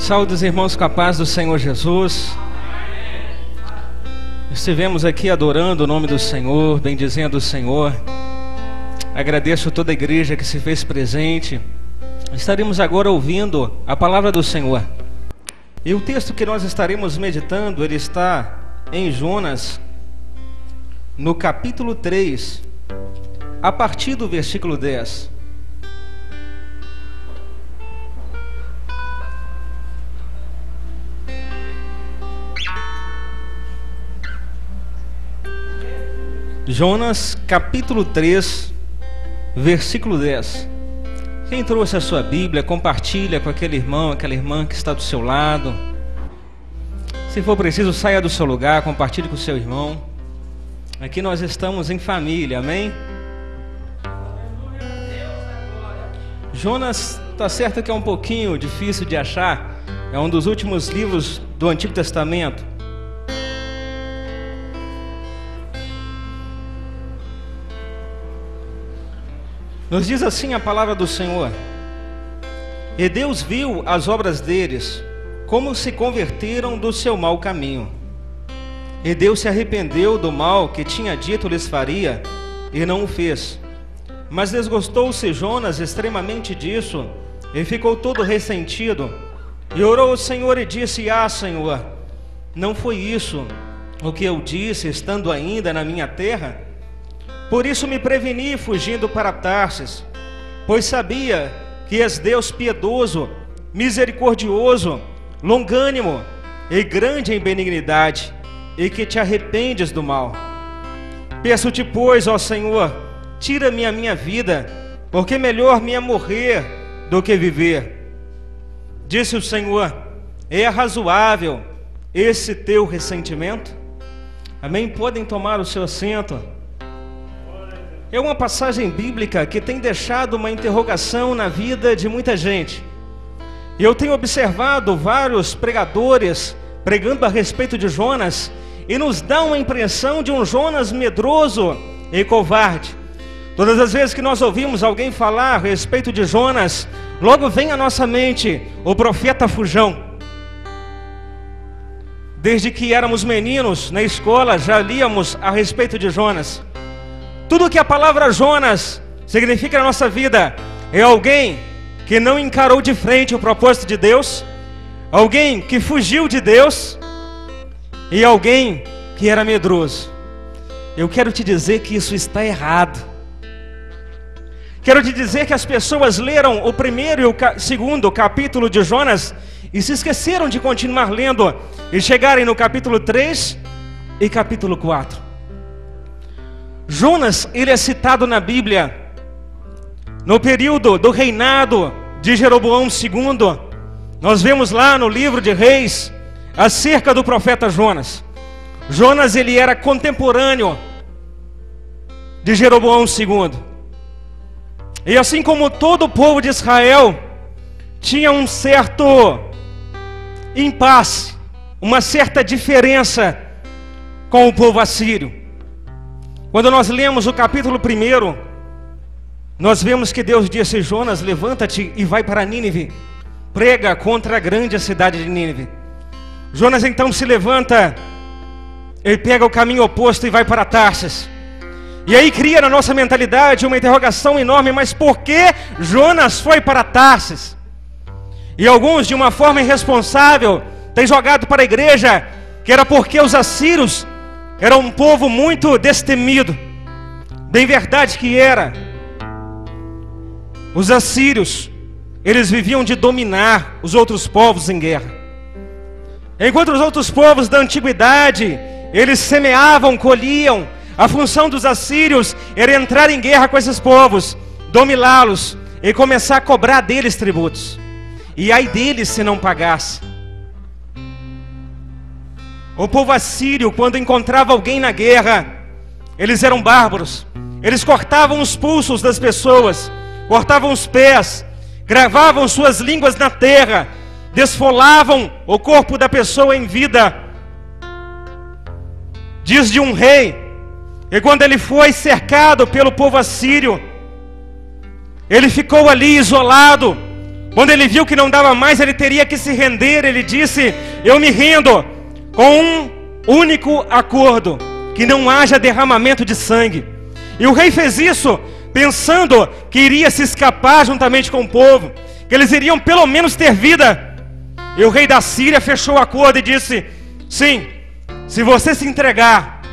Saúde os irmãos com a paz do Senhor Jesus. Estivemos aqui adorando o nome do Senhor, bendizendo o Senhor. Agradeço toda a igreja que se fez presente. Estaremos agora ouvindo a palavra do Senhor. E o texto que nós estaremos meditando, ele está em Jonas, no capítulo 3, a partir do versículo 10. Jonas, capítulo 3, versículo 10. Quem trouxe a sua Bíblia, compartilha com aquele irmão, aquela irmã que está do seu lado. Se for preciso, saia do seu lugar, compartilhe com o seu irmão. Aqui nós estamos em família, amém? Jonas, está certo que é um pouquinho difícil de achar. É um dos últimos livros do Antigo Testamento. Nos diz assim a palavra do Senhor: E Deus viu as obras deles, como se converteram do seu mau caminho. E Deus se arrependeu do mal que tinha dito lhes faria, e não o fez. Mas desgostou-se Jonas extremamente disso, e ficou todo ressentido. E orou ao Senhor e disse: Senhor, não foi isso o que eu disse, estando ainda na minha terra? Por isso me preveni fugindo para Tarsis, pois sabia que és Deus piedoso, misericordioso, longânimo e grande em benignidade, e que te arrependes do mal. Peço-te, pois, ó Senhor, tira-me a minha vida, porque melhor me é morrer do que viver. Disse o Senhor: é razoável esse teu ressentimento? Amém? Podem tomar o seu assento. É uma passagem bíblica que tem deixado uma interrogação na vida de muita gente. E eu tenho observado vários pregadores pregando a respeito de Jonas, e nos dá uma impressão de um Jonas medroso e covarde. Todas as vezes que nós ouvimos alguém falar a respeito de Jonas, logo vem à nossa mente o profeta fujão. Desde que éramos meninos na escola já líamos a respeito de Jonas. Tudo que a palavra Jonas significa na nossa vida é alguém que não encarou de frente o propósito de Deus, alguém que fugiu de Deus e alguém que era medroso. Eu quero te dizer que isso está errado. Quero te dizer que as pessoas leram o primeiro e o segundo capítulo de Jonas e se esqueceram de continuar lendo e chegarem no capítulo 3 e capítulo 4. Jonas, ele é citado na Bíblia no período do reinado de Jeroboão II. Nós vemos lá no livro de Reis acerca do profeta Jonas. Jonas, ele era contemporâneo de Jeroboão II. E assim como todo o povo de Israel tinha um certo impasse, uma certa diferença com o povo assírio. Quando nós lemos o capítulo 1, nós vemos que Deus disse: Jonas, levanta-te e vai para Nínive, prega contra a grande cidade de Nínive. Jonas então se levanta, ele pega o caminho oposto e vai para Tarsis. E aí cria na nossa mentalidade uma interrogação enorme: mas por que Jonas foi para Tarsis? E alguns, de uma forma irresponsável, têm jogado para a igreja que era porque os assírios era um povo muito destemido. Bem verdade que era. Os assírios, eles viviam de dominar os outros povos em guerra. Enquanto os outros povos da antiguidade, eles semeavam, colhiam. A função dos assírios era entrar em guerra com esses povos, dominá-los e começar a cobrar deles tributos. E ai deles se não pagasse. O povo assírio, quando encontrava alguém na guerra, eles eram bárbaros. Eles cortavam os pulsos das pessoas, cortavam os pés, gravavam suas línguas na terra, desfolavam o corpo da pessoa em vida. Diz de um rei, e quando ele foi cercado pelo povo assírio, ele ficou ali isolado, Quando ele viu que não dava mais, ele teria que se render, ele disse: eu me rendo, com um único acordo, que não haja derramamento de sangue. E o rei fez isso pensando que iria se escapar juntamente com o povo, que eles iriam pelo menos ter vida. E o rei da Síria fechou o acordo e disse: sim, se você se entregar,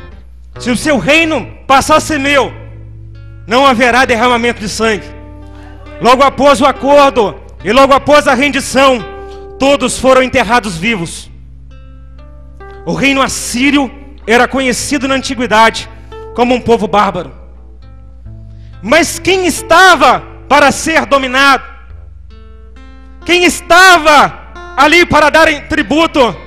se o seu reino passar a ser meu, não haverá derramamento de sangue. Logo após o acordo e logo após a rendição, todos foram enterrados vivos. O reino assírio era conhecido na antiguidade como um povo bárbaro. Mas quem estava para ser dominado? Quem estava ali para dar tributo?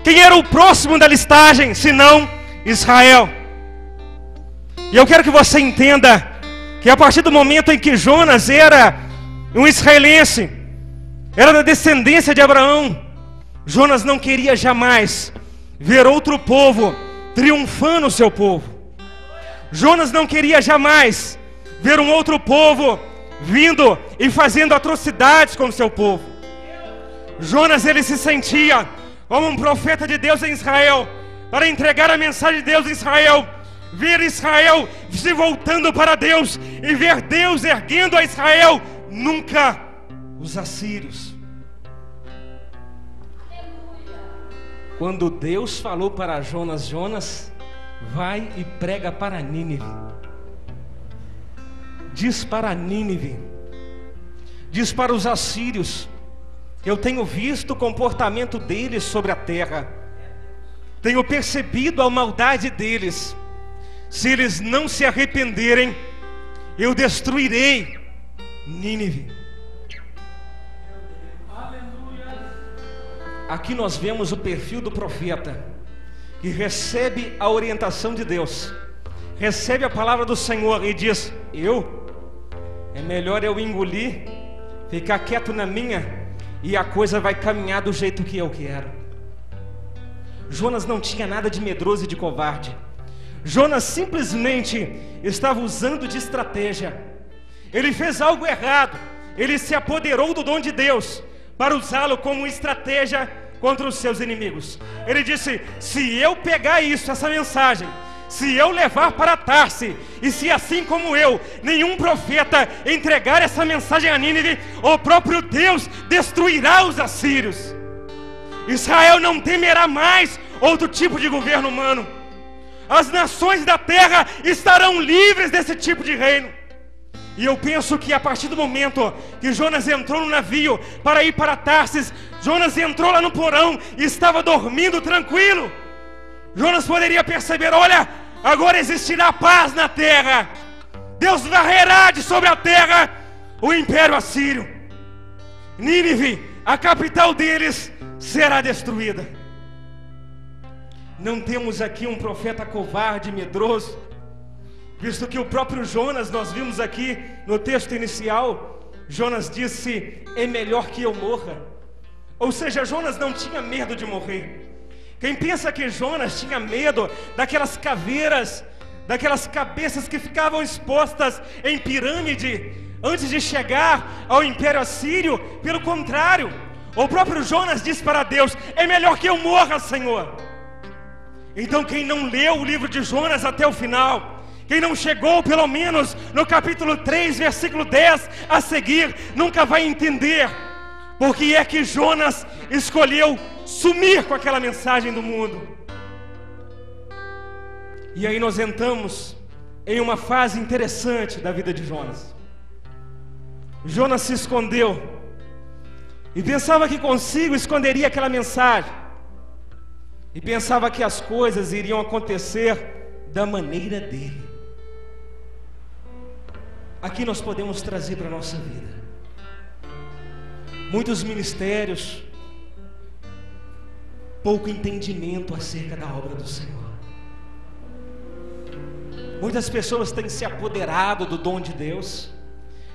Quem era o próximo da listagem, senão Israel? E eu quero que você entenda que a partir do momento em que Jonas era um israelense, era da descendência de Abraão, Jonas não queria jamais ver outro povo triunfando o seu povo. Jonas não queria jamais ver um outro povo vindo e fazendo atrocidades com o seu povo. Jonas, ele se sentia como um profeta de Deus em Israel, para entregar a mensagem de Deus em Israel, ver Israel se voltando para Deus e ver Deus erguendo a Israel, nunca os assírios. Quando Deus falou para Jonas: Jonas, vai e prega para Nínive. Diz para Nínive, diz para os assírios: eu tenho visto o comportamento deles sobre a terra, tenho percebido a maldade deles. Se eles não se arrependerem, eu destruirei Nínive. Aqui nós vemos o perfil do profeta, que recebe a orientação de Deus, recebe a palavra do Senhor e diz: é melhor eu engolir, ficar quieto na minha, e a coisa vai caminhar do jeito que eu quero. Jonas não tinha nada de medroso e de covarde. Jonas simplesmente estava usando de estratégia. Ele fez algo errado, ele se apoderou do dom de Deus para usá-lo como estratégia contra os seus inimigos. Ele disse: se eu pegar isso, essa mensagem, se eu levar para Tarse, e se assim como eu, nenhum profeta entregar essa mensagem a Nínive, o próprio Deus destruirá os assírios. Israel não temerá mais outro tipo de governo humano. As nações da terra estarão livres desse tipo de reino. E eu penso que a partir do momento que Jonas entrou no navio para ir para Tarsis, Jonas entrou lá no porão e estava dormindo tranquilo. Jonas poderia perceber: olha, agora existirá paz na terra. Deus varrerá de sobre a terra o império assírio. Nínive, a capital deles, será destruída. Não temos aqui um profeta covarde, medroso, visto que o próprio Jonas, nós vimos aqui no texto inicial, Jonas disse: é melhor que eu morra. Ou seja, Jonas não tinha medo de morrer. Quem pensa que Jonas tinha medo daquelas caveiras, daquelas cabeças que ficavam expostas em pirâmide antes de chegar ao Império Assírio, pelo contrário, o próprio Jonas disse para Deus: é melhor que eu morra, Senhor. Então quem não leu o livro de Jonas até o final, quem não chegou pelo menos no capítulo 3, versículo 10 a seguir, nunca vai entender porque é que Jonas escolheu sumir com aquela mensagem do mundo. E aí nós entramos em uma fase interessante da vida de Jonas. Jonas se escondeu e pensava que consigo esconderia aquela mensagem, e pensava que as coisas iriam acontecer da maneira dele. Aqui nós podemos trazer para a nossa vida muitos ministérios, pouco entendimento acerca da obra do Senhor. Muitas pessoas têm se apoderado do dom de Deus,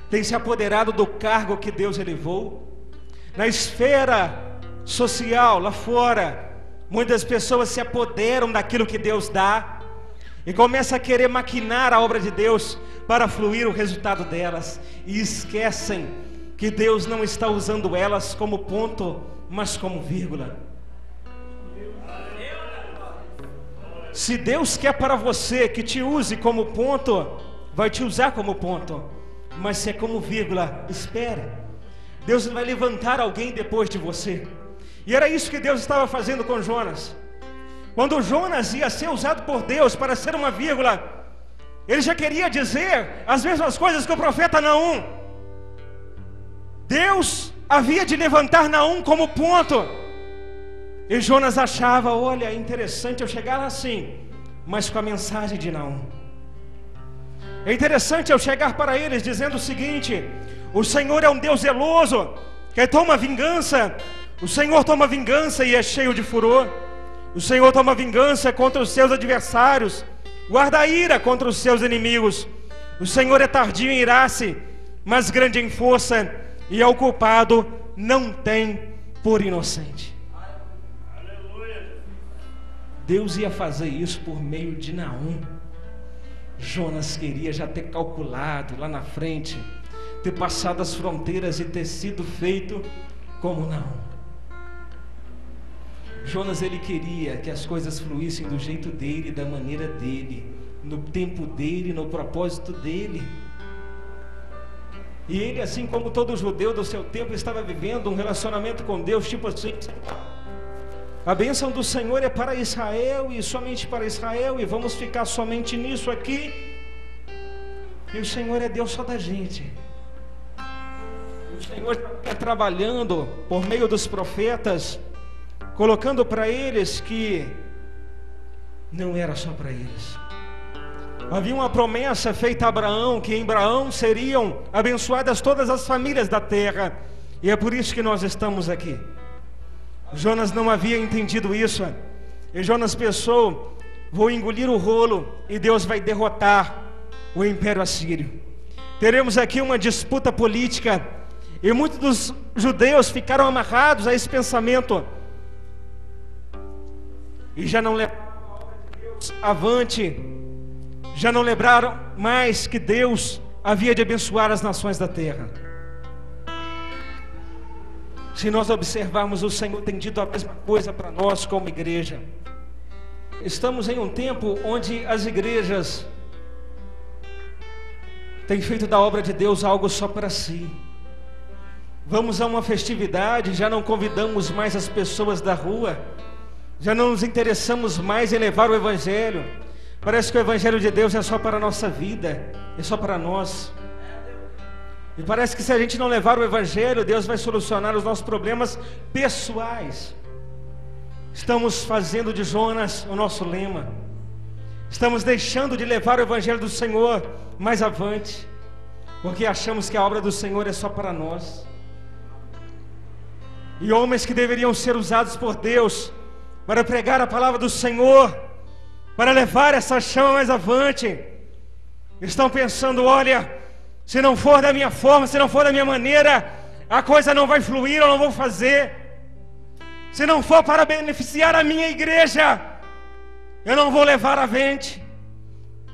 têm se apoderado do cargo que Deus elevou. Na esfera social, lá fora, muitas pessoas se apoderam daquilo que Deus dá e começam a querer maquinar a obra de Deus para fluir o resultado delas, e esquecem que Deus não está usando elas como ponto, mas como vírgula. Se Deus quer para você que te use como ponto, vai te usar como ponto. Mas se é como vírgula, espere. Deus vai levantar alguém depois de você. E era isso que Deus estava fazendo com Jonas. Quando Jonas ia ser usado por Deus para ser uma vírgula, ele já queria dizer as mesmas coisas que o profeta Naum. Deus havia de levantar Naum como ponto. E Jonas achava, olha, é interessante eu chegar lá assim, mas com a mensagem de Naum. É interessante eu chegar para eles dizendo o seguinte: o Senhor é um Deus zeloso, que toma vingança. O Senhor toma vingança e é cheio de furor. O Senhor toma vingança contra os seus adversários, guarda a ira contra os seus inimigos. O Senhor é tardio em irar-se, mas grande em força, e ao culpado não tem por inocente. Deus ia fazer isso por meio de Naum. Jonas queria já ter calculado lá na frente, ter passado as fronteiras e ter sido feito como Naum. Jonas, ele queria que as coisas fluíssem do jeito dele, da maneira dele, no tempo dele, no propósito dele. E ele, assim como todo judeu do seu tempo, estava vivendo um relacionamento com Deus, tipo assim: a bênção do Senhor é para Israel e somente para Israel, e vamos ficar somente nisso aqui. E o Senhor é Deus só da gente. O Senhor está trabalhando por meio dos profetas, colocando para eles que não era só para eles. Havia uma promessa feita a Abraão, que em Abraão seriam abençoadas todas as famílias da terra. E é por isso que nós estamos aqui. Jonas não havia entendido isso. E Jonas pensou: vou engolir o rolo e Deus vai derrotar o império assírio. Teremos aqui uma disputa política. E muitos dos judeus ficaram amarrados a esse pensamento e já não levaram a obra de Deus avante. Já não lembraram mais que Deus havia de abençoar as nações da terra. Se nós observarmos, o Senhor tem dito a mesma coisa para nós como igreja. Estamos em um tempo onde as igrejas têm feito da obra de Deus algo só para si. Vamos a uma festividade, já não convidamos mais as pessoas da rua, já não nos interessamos mais em levar o Evangelho. Parece que o Evangelho de Deus é só para a nossa vida, é só para nós. E parece que se a gente não levar o Evangelho, Deus vai solucionar os nossos problemas pessoais. Estamos fazendo de Jonas o nosso lema. Estamos deixando de levar o Evangelho do Senhor mais avante, porque achamos que a obra do Senhor é só para nós. E homens que deveriam ser usados por Deus para pregar a palavra do Senhor, para levar essa chama mais avante, estão pensando: olha, se não for da minha forma, se não for da minha maneira, a coisa não vai fluir, eu não vou fazer. Se não for para beneficiar a minha igreja, eu não vou levar avante.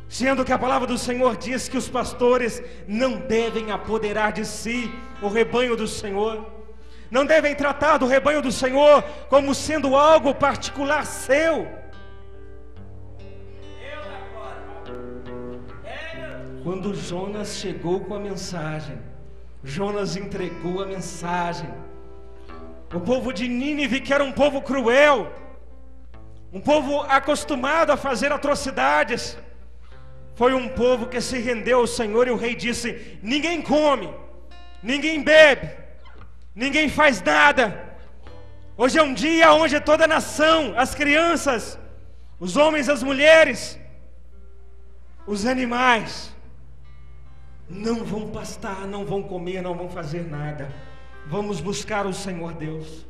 Sendo que a palavra do Senhor diz que os pastores não devem apoderar de si o rebanho do Senhor, não devem tratar do rebanho do Senhor como sendo algo particular seu. Quando Jonas chegou com a mensagem, Jonas entregou a mensagem. O povo de Nínive, que era um povo cruel, um povo acostumado a fazer atrocidades, foi um povo que se rendeu ao Senhor. E o rei disse: ninguém come, ninguém bebe, ninguém faz nada. Hoje é um dia onde toda a nação, as crianças, os homens, as mulheres, os animais, não vão pastar, não vão comer, não vão fazer nada. Vamos buscar o Senhor Deus.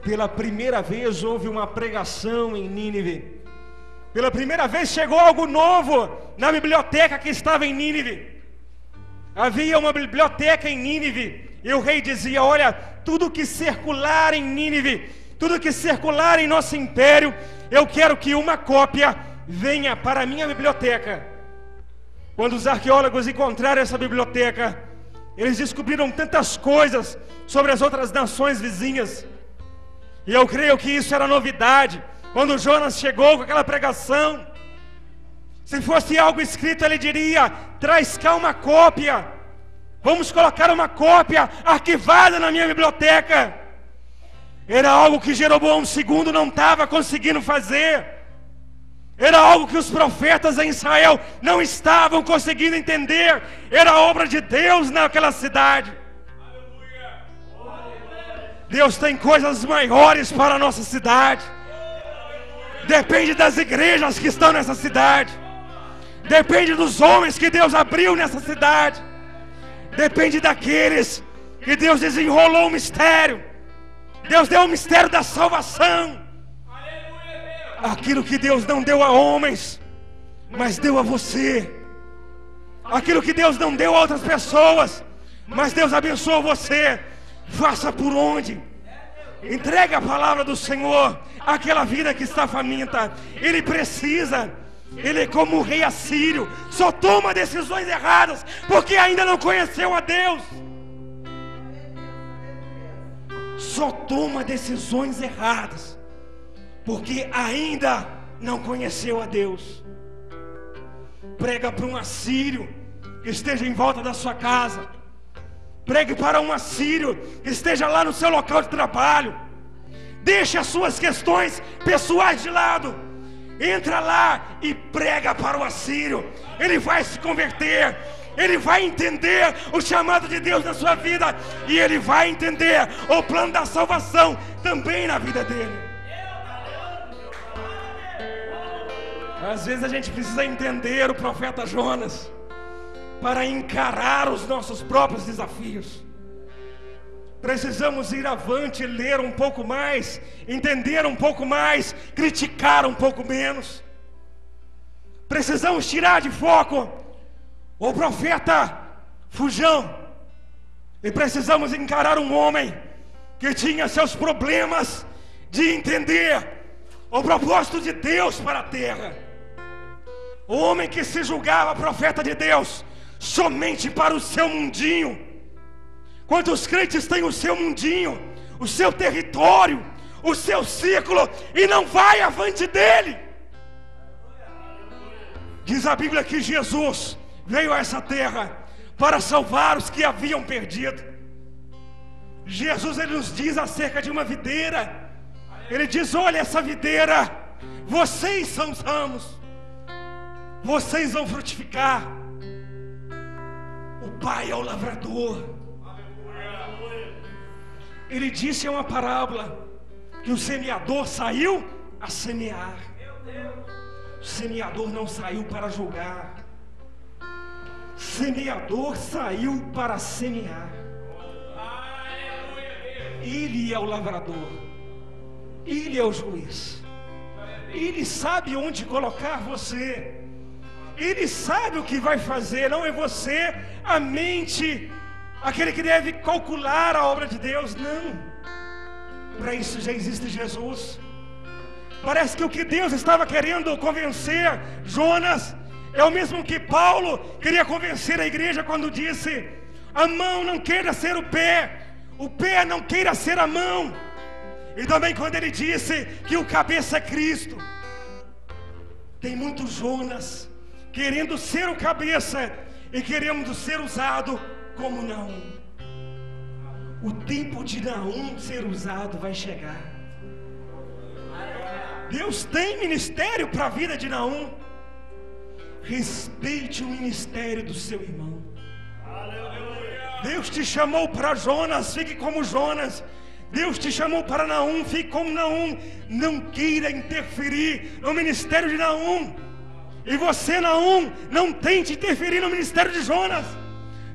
Pela primeira vez houve uma pregação em Nínive. Pela primeira vez chegou algo novo na biblioteca que estava em Nínive. Havia uma biblioteca em Nínive, e o rei dizia: olha, tudo que circular em Nínive, tudo que circular em nosso império, eu quero que uma cópia venha para a minha biblioteca. Quando os arqueólogos encontraram essa biblioteca, Eles descobriram tantas coisas sobre as outras nações vizinhas. E eu creio que isso era novidade. Quando Jonas chegou com aquela pregação, se fosse algo escrito, ele diria: traz cá uma cópia. Vamos colocar uma cópia arquivada na minha biblioteca. Era algo que Jeroboão II não estava conseguindo fazer. Era algo que os profetas em Israel não estavam conseguindo entender. Era a obra de Deus naquela cidade. Deus tem coisas maiores para a nossa cidade. Depende das igrejas que estão nessa cidade. Depende dos homens que Deus abriu nessa cidade. Depende daqueles que Deus desenrolou o mistério. Deus deu o mistério da salvação. Aquilo que Deus não deu a homens, mas deu a você. Aquilo que Deus não deu a outras pessoas, mas Deus abençoou você. Faça por onde. Entregue a palavra do Senhor àquela vida que está faminta. Ele precisa. Ele é como o rei assírio, só toma decisões erradas porque ainda não conheceu a Deus. Só toma decisões erradas porque ainda não conheceu a Deus. Prega para um assírio que esteja em volta da sua casa. Pregue para um assírio que esteja lá no seu local de trabalho. Deixe as suas questões pessoais de lado. Entra lá e prega para o assírio. Ele vai se converter. Ele vai entender o chamado de Deus na sua vida. E ele vai entender o plano da salvação também na vida dele. Às vezes a gente precisa entender o profeta Jonas para encarar os nossos próprios desafios. Precisamos ir avante, ler um pouco mais, entender um pouco mais, criticar um pouco menos. Precisamos tirar de foco o profeta Fujão e precisamos encarar um homem que tinha seus problemas de entender o propósito de Deus para a terra. O homem que se julgava profeta de Deus somente para o seu mundinho. Quantos crentes têm o seu mundinho, o seu território, o seu círculo e não vai avante dele? Diz a Bíblia que Jesus veio a essa terra para salvar os que haviam perdido. Jesus, ele nos diz acerca de uma videira. Ele diz: olha essa videira, vocês são os ramos, vocês vão frutificar. O Pai é o lavrador. Ele disse em uma parábola que o semeador saiu a semear. O semeador não saiu para julgar. O semeador saiu para semear. Ele é o lavrador. Ele é o juiz. Ele sabe onde colocar você. Ele sabe o que vai fazer. Não é você a mente, aquele que deve calcular a obra de Deus. Não. Para isso já existe Jesus. Parece que o que Deus estava querendo convencer Jonas é o mesmo que Paulo queria convencer a igreja quando disse: a mão não queira ser o pé não queira ser a mão. E também quando ele disse que o cabeça é Cristo. Tem muitos Jonas querendo ser o cabeça e querendo ser usado como Naum. O tempo de Naum ser usado vai chegar. Deus tem ministério para a vida de Naum. Respeite o ministério do seu irmão. Deus te chamou para Jonas, fique como Jonas. Deus te chamou para Naum, fique como Naum. Não queira interferir no ministério de Naum. E você, Naum, não tente interferir no ministério de Jonas.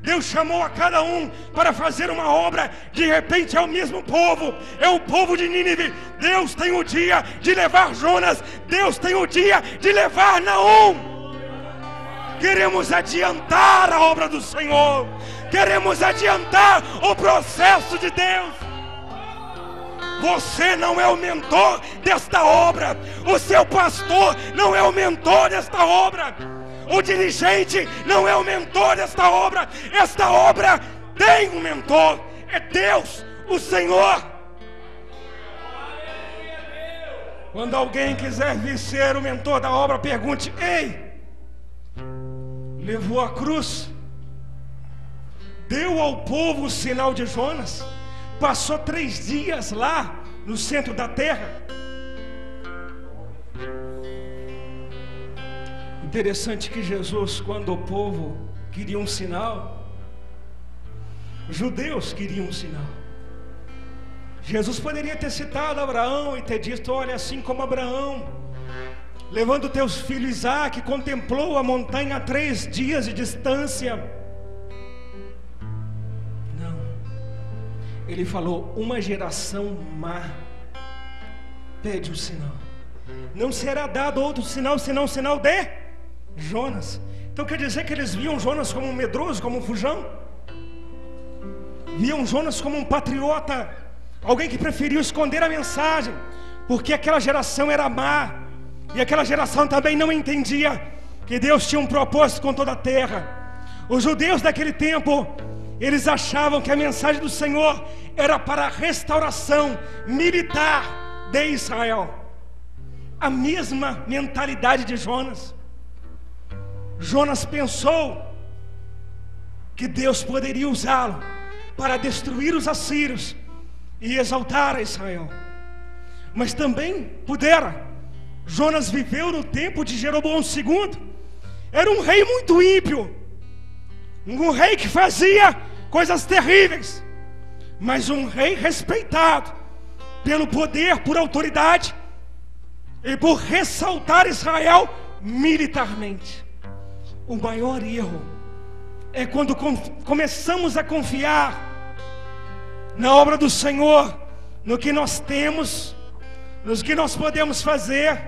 Deus chamou a cada um para fazer uma obra. De repente é o mesmo povo, é o povo de Nínive. Deus tem o dia de levar Jonas. Deus tem o dia de levar Naum. Queremos adiantar a obra do Senhor. Queremos adiantar o processo de Deus. Você não é o mentor desta obra. O seu pastor não é o mentor desta obra. O dirigente não é o mentor desta obra. Esta obra tem um mentor, é Deus, o Senhor. Quando alguém quiser vir ser o mentor da obra, pergunte: ei, levou a cruz, deu ao povo o sinal de Jonas, passou 3 dias lá no centro da terra. Interessante que Jesus, quando o povo queria um sinal, os judeus queriam um sinal. Jesus poderia ter citado Abraão e ter dito: olha, assim como Abraão, levando teus filhos, Isaque, contemplou a montanha a 3 dias de distância. Não. Ele falou: uma geração má pede um sinal. Não será dado outro sinal senão o sinal de Jonas. Então quer dizer que eles viam Jonas como um medroso, como um fujão? Viam Jonas como um patriota, alguém que preferiu esconder a mensagem, porque aquela geração era má, e aquela geração também não entendia que Deus tinha um propósito com toda a terra. Os judeus daquele tempo, eles achavam que a mensagem do Senhor era para a restauração militar de Israel. A mesma mentalidade de Jonas. Jonas pensou que Deus poderia usá-lo para destruir os assírios e exaltar a Israel, mas também pudera. Jonas viveu no tempo de Jeroboão II. Era um rei muito ímpio, um rei que fazia coisas terríveis, mas um rei respeitado pelo poder, por autoridade e por ressaltar Israel militarmente. O maior erro é quando começamos a confiar na obra do Senhor, no que nós temos, nos que nós podemos fazer,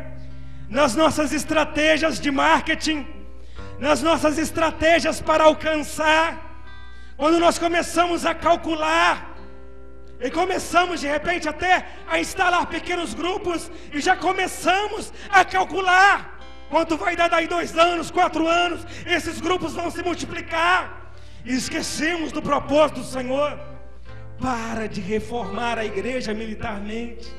nas nossas estratégias de marketing, nas nossas estratégias para alcançar. Quando nós começamos a calcular e começamos de repente até a instalar pequenos grupos e já começamos a calcular quanto vai dar daí 2 anos, 4 anos, esses grupos vão se multiplicar, e esquecemos do propósito do Senhor. Para de reformar a igreja militarmente,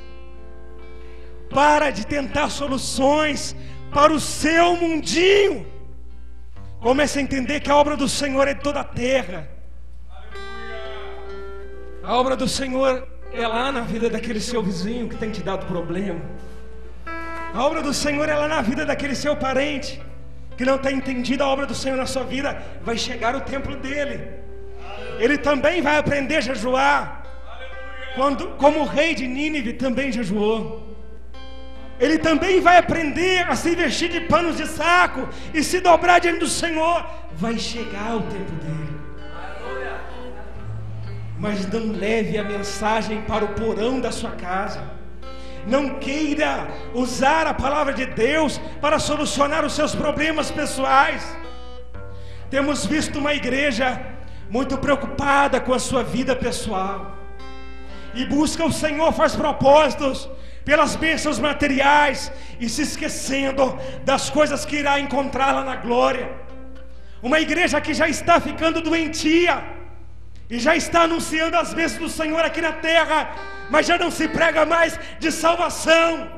para de tentar soluções para o seu mundinho. Comece a entender que a obra do Senhor é de toda a terra. A obra do Senhor é lá na vida daquele seu vizinho que tem te dado problema. A obra do Senhor é lá na vida daquele seu parente que não tem entendido a obra do Senhor na sua vida. Vai chegar o tempo dele. Ele também vai aprender a jejuar, como o rei de Nínive também jejuou. Ele também vai aprender a se vestir de panos de saco e se dobrar diante do Senhor. Vai chegar o tempo dele. Mas não leve a mensagem para o porão da sua casa. Não queira usar a palavra de Deus para solucionar os seus problemas pessoais. Temos visto uma igreja muito preocupada com a sua vida pessoal, e busca o Senhor, faz propósitos pelas bênçãos materiais, e se esquecendo das coisas que irá encontrar lá na glória. Uma igreja que já está ficando doentia, e já está anunciando as bênçãos do Senhor aqui na terra, mas já não se prega mais de salvação,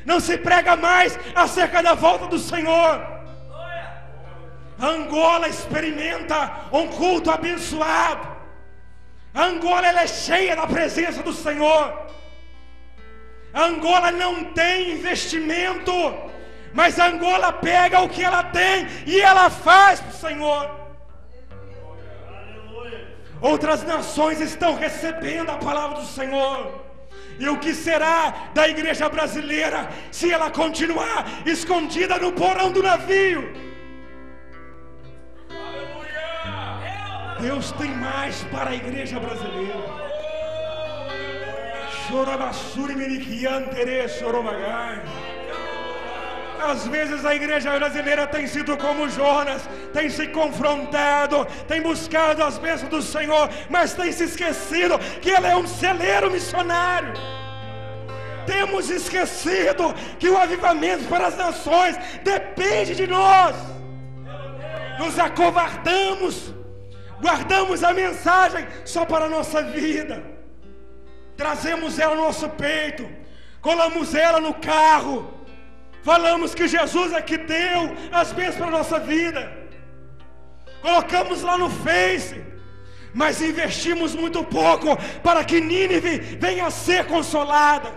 não se prega mais acerca da volta do Senhor. A Angola experimenta um culto abençoado. A Angola, ela é cheia da presença do Senhor. A Angola não tem investimento, mas a Angola pega o que ela tem e ela faz para o Senhor. Outras nações estão recebendo a palavra do Senhor. E o que será da igreja brasileira se ela continuar escondida no porão do navio? Deus tem mais para a igreja brasileira. Às vezes a igreja brasileira tem sido como Jonas, tem se confrontado, tem buscado as bênçãos do Senhor, mas tem se esquecido que Ele é um celeiro missionário. Temos esquecido que o avivamento para as nações depende de nós. Nos acovardamos, guardamos a mensagem só para a nossa vida, trazemos ela no nosso peito, colamos ela no carro, falamos que Jesus é que deu as bênçãos para a nossa vida, colocamos lá no Face, mas investimos muito pouco para que Nínive venha a ser consolada.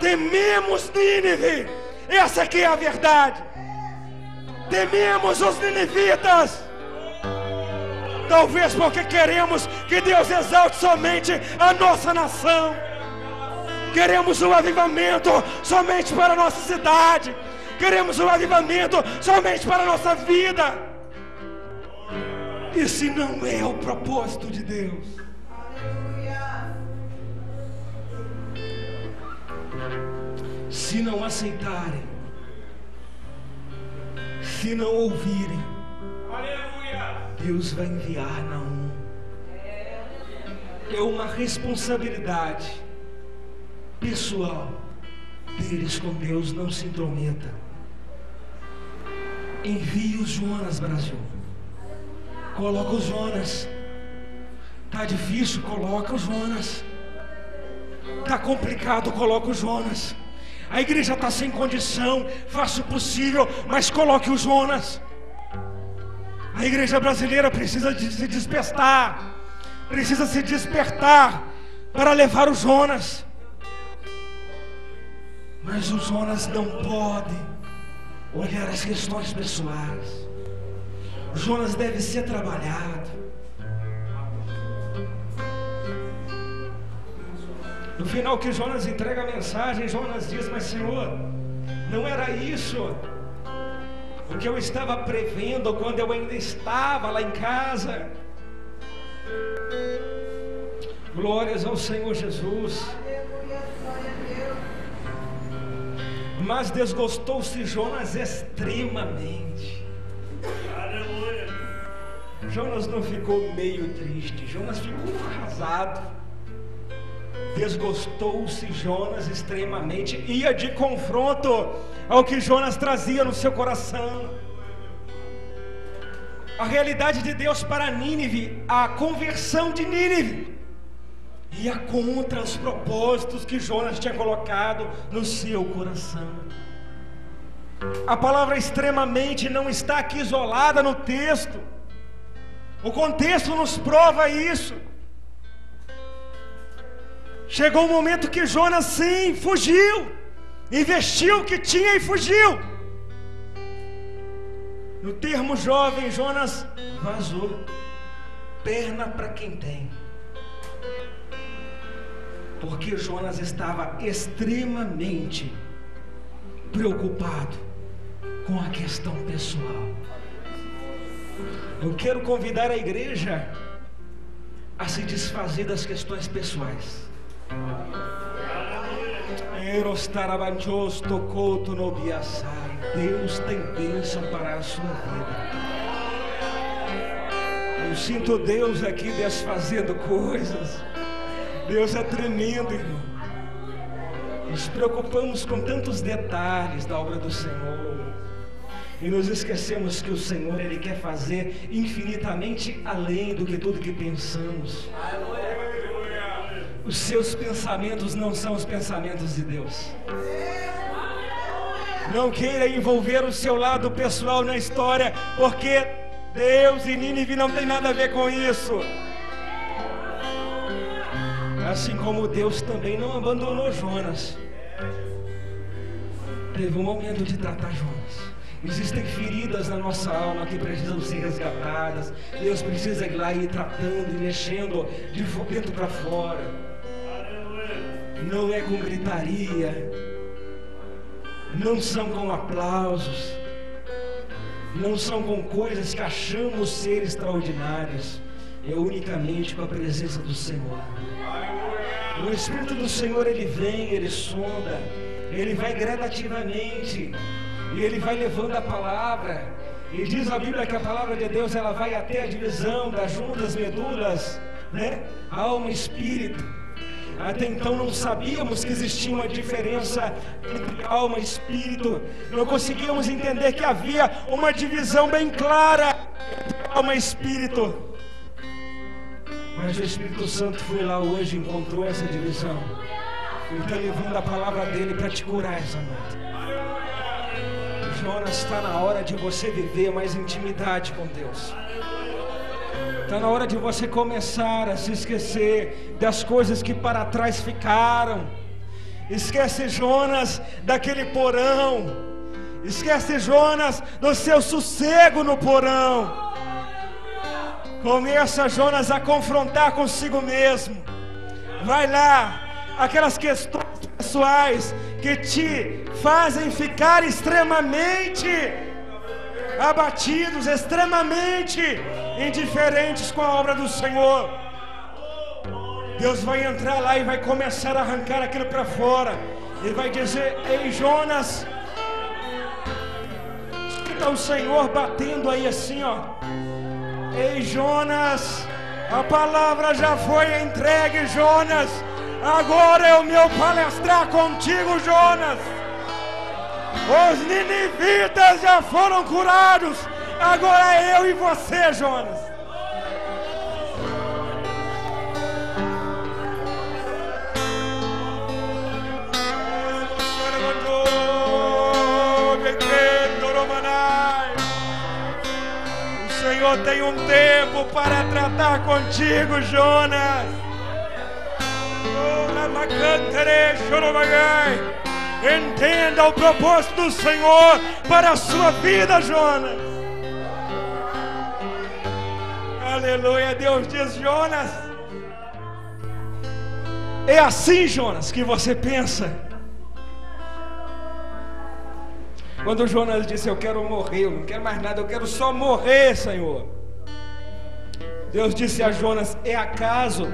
Tememos Nínive, essa aqui é a verdade. Tememos os ninivitas, talvez porque queremos que Deus exalte somente a nossa nação, queremos um avivamento somente para a nossa cidade, queremos um avivamento somente para a nossa vida. Esse não é o propósito de Deus. Se não aceitarem, se não ouvirem, Deus vai enviar Naum. É uma responsabilidade pessoal deles com Deus. Não se intrometa. Envie os Jonas, Brasil. Coloca os Jonas. Tá difícil? Coloca os Jonas. Tá complicado? Coloca os Jonas. A igreja está sem condição, faça o possível, mas coloque os Jonas. A igreja brasileira precisa se despertar, precisa se despertar para levar os Jonas. Mas os Jonas não podem olhar as questões pessoais. O Jonas deve ser trabalhado. No final que Jonas entrega a mensagem, Jonas diz: mas Senhor, não era isso o que eu estava prevendo quando eu ainda estava lá em casa. Glórias ao Senhor Jesus. Mas desgostou-se Jonas extremamente. Jonas não ficou meio triste, Jonas ficou arrasado. Desgostou-se Jonas extremamente, ia de confronto ao que Jonas trazia no seu coração. A realidade de Deus para Nínive, a conversão de Nínive, ia contra os propósitos que Jonas tinha colocado no seu coração. A palavra extremamente não está aqui isolada no texto, o contexto nos prova isso. Chegou um momento que Jonas sim fugiu, investiu o que tinha e fugiu. No termo jovem, Jonas vazou, perna para quem tem, porque Jonas estava extremamente preocupado com a questão pessoal. Eu quero convidar a igreja a se desfazer das questões pessoais. Deus tem bênção para a sua vida. Eu sinto Deus aqui desfazendo coisas. Deus é tremendo, irmão. Nos preocupamos com tantos detalhes da obra do Senhor e nos esquecemos que o Senhor, Ele quer fazer infinitamente além do que tudo que pensamos. Os seus pensamentos não são os pensamentos de Deus. Não queira envolver o seu lado pessoal na história, porque Deus e Nínive não tem nada a ver com isso. Assim como Deus também não abandonou Jonas. Teve um momento de tratar Jonas. Existem feridas na nossa alma que precisam ser resgatadas. Deus precisa ir lá e ir tratando e mexendo de dentro para fora. Não é com gritaria, não são com aplausos, não são com coisas que achamos ser extraordinárias. É unicamente com a presença do Senhor. O Espírito do Senhor, Ele vem, Ele sonda, Ele vai gradativamente, e Ele vai levando a palavra. E diz a Bíblia que a palavra de Deus, ela vai até a divisão das juntas, medulas, né? Alma e espírito. Até então não sabíamos que existia uma diferença entre alma e espírito. Não conseguíamos entender que havia uma divisão bem clara entre alma e espírito. Mas o Espírito Santo foi lá hoje e encontrou essa divisão. Ele está levando a palavra dele para te curar essa noite. Jonas, está na hora de você viver mais intimidade com Deus. Está na hora de você começar a se esquecer das coisas que para trás ficaram. Esquece, Jonas, daquele porão. Esquece, Jonas, do seu sossego no porão. Começa, Jonas, a confrontar consigo mesmo. Vai lá, aquelas questões pessoais que te fazem ficar extremamente abatidos, extremamente indiferentes com a obra do Senhor. Deus vai entrar lá e vai começar a arrancar aquilo para fora. Ele vai dizer: ei, Jonas, está o Senhor batendo aí assim, ó. Ei, Jonas, a palavra já foi entregue, Jonas. Agora é o meu palestrar contigo, Jonas. Os ninivitas já foram curados. Agora é eu e você, Jonas. O Senhor tem um tempo para tratar contigo, Jonas. Entenda o propósito do Senhor para a sua vida, Jonas. Aleluia. Deus diz: Jonas, é assim, Jonas, que você pensa. Quando Jonas disse: eu quero morrer, eu não quero mais nada, eu quero só morrer, Senhor. Deus disse a Jonas: é acaso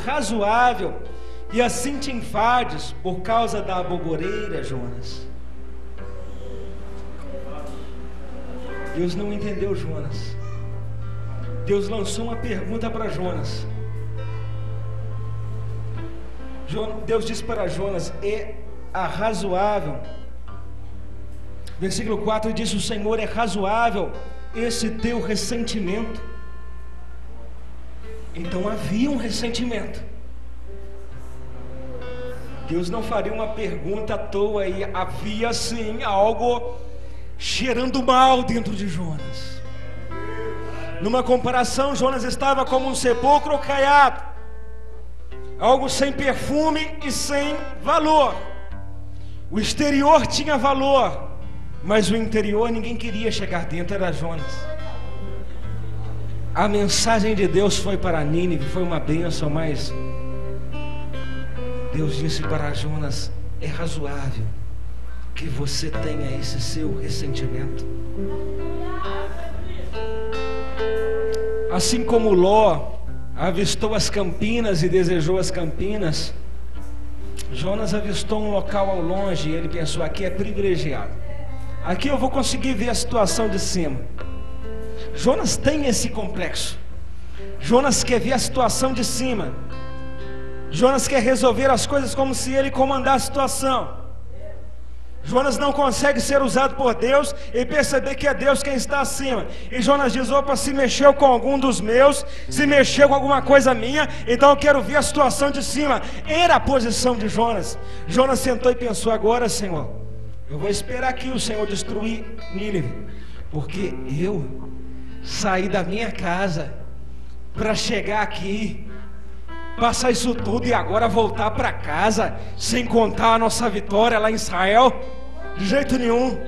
razoável e assim te enfades por causa da aboboreira, Jonas? Deus não entendeu Jonas. Deus lançou uma pergunta para Jonas. Deus disse para Jonas: é razoável. Versículo 4 diz: o Senhor, é razoável esse teu ressentimento. Então havia um ressentimento. Deus não faria uma pergunta à toa, e havia sim algo cheirando mal dentro de Jonas. Numa comparação, Jonas estava como um sepulcro caiado, algo sem perfume e sem valor. O exterior tinha valor, mas o interior ninguém queria chegar dentro, era Jonas. A mensagem de Deus foi para Nínive, foi uma bênção, mas Deus disse para Jonas: é razoável que você tenha esse seu ressentimento. Assim como Ló avistou as campinas e desejou as campinas, Jonas avistou um local ao longe e ele pensou: aqui é privilegiado, aqui eu vou conseguir ver a situação de cima. Jonas tem esse complexo. Jonas quer ver a situação de cima. Jonas quer resolver as coisas como se ele comandasse a situação. Jonas não consegue ser usado por Deus e perceber que é Deus quem está acima. E Jonas diz: opa, se mexeu com algum dos meus, se mexeu com alguma coisa minha, então eu quero ver a situação de cima. Era a posição de Jonas. Jonas sentou e pensou: agora, Senhor, eu vou esperar aqui o Senhor destruir Nínive, porque eu saí da minha casa para chegar aqui, passar isso tudo e agora voltar para casa sem contar a nossa vitória lá em Israel? De jeito nenhum.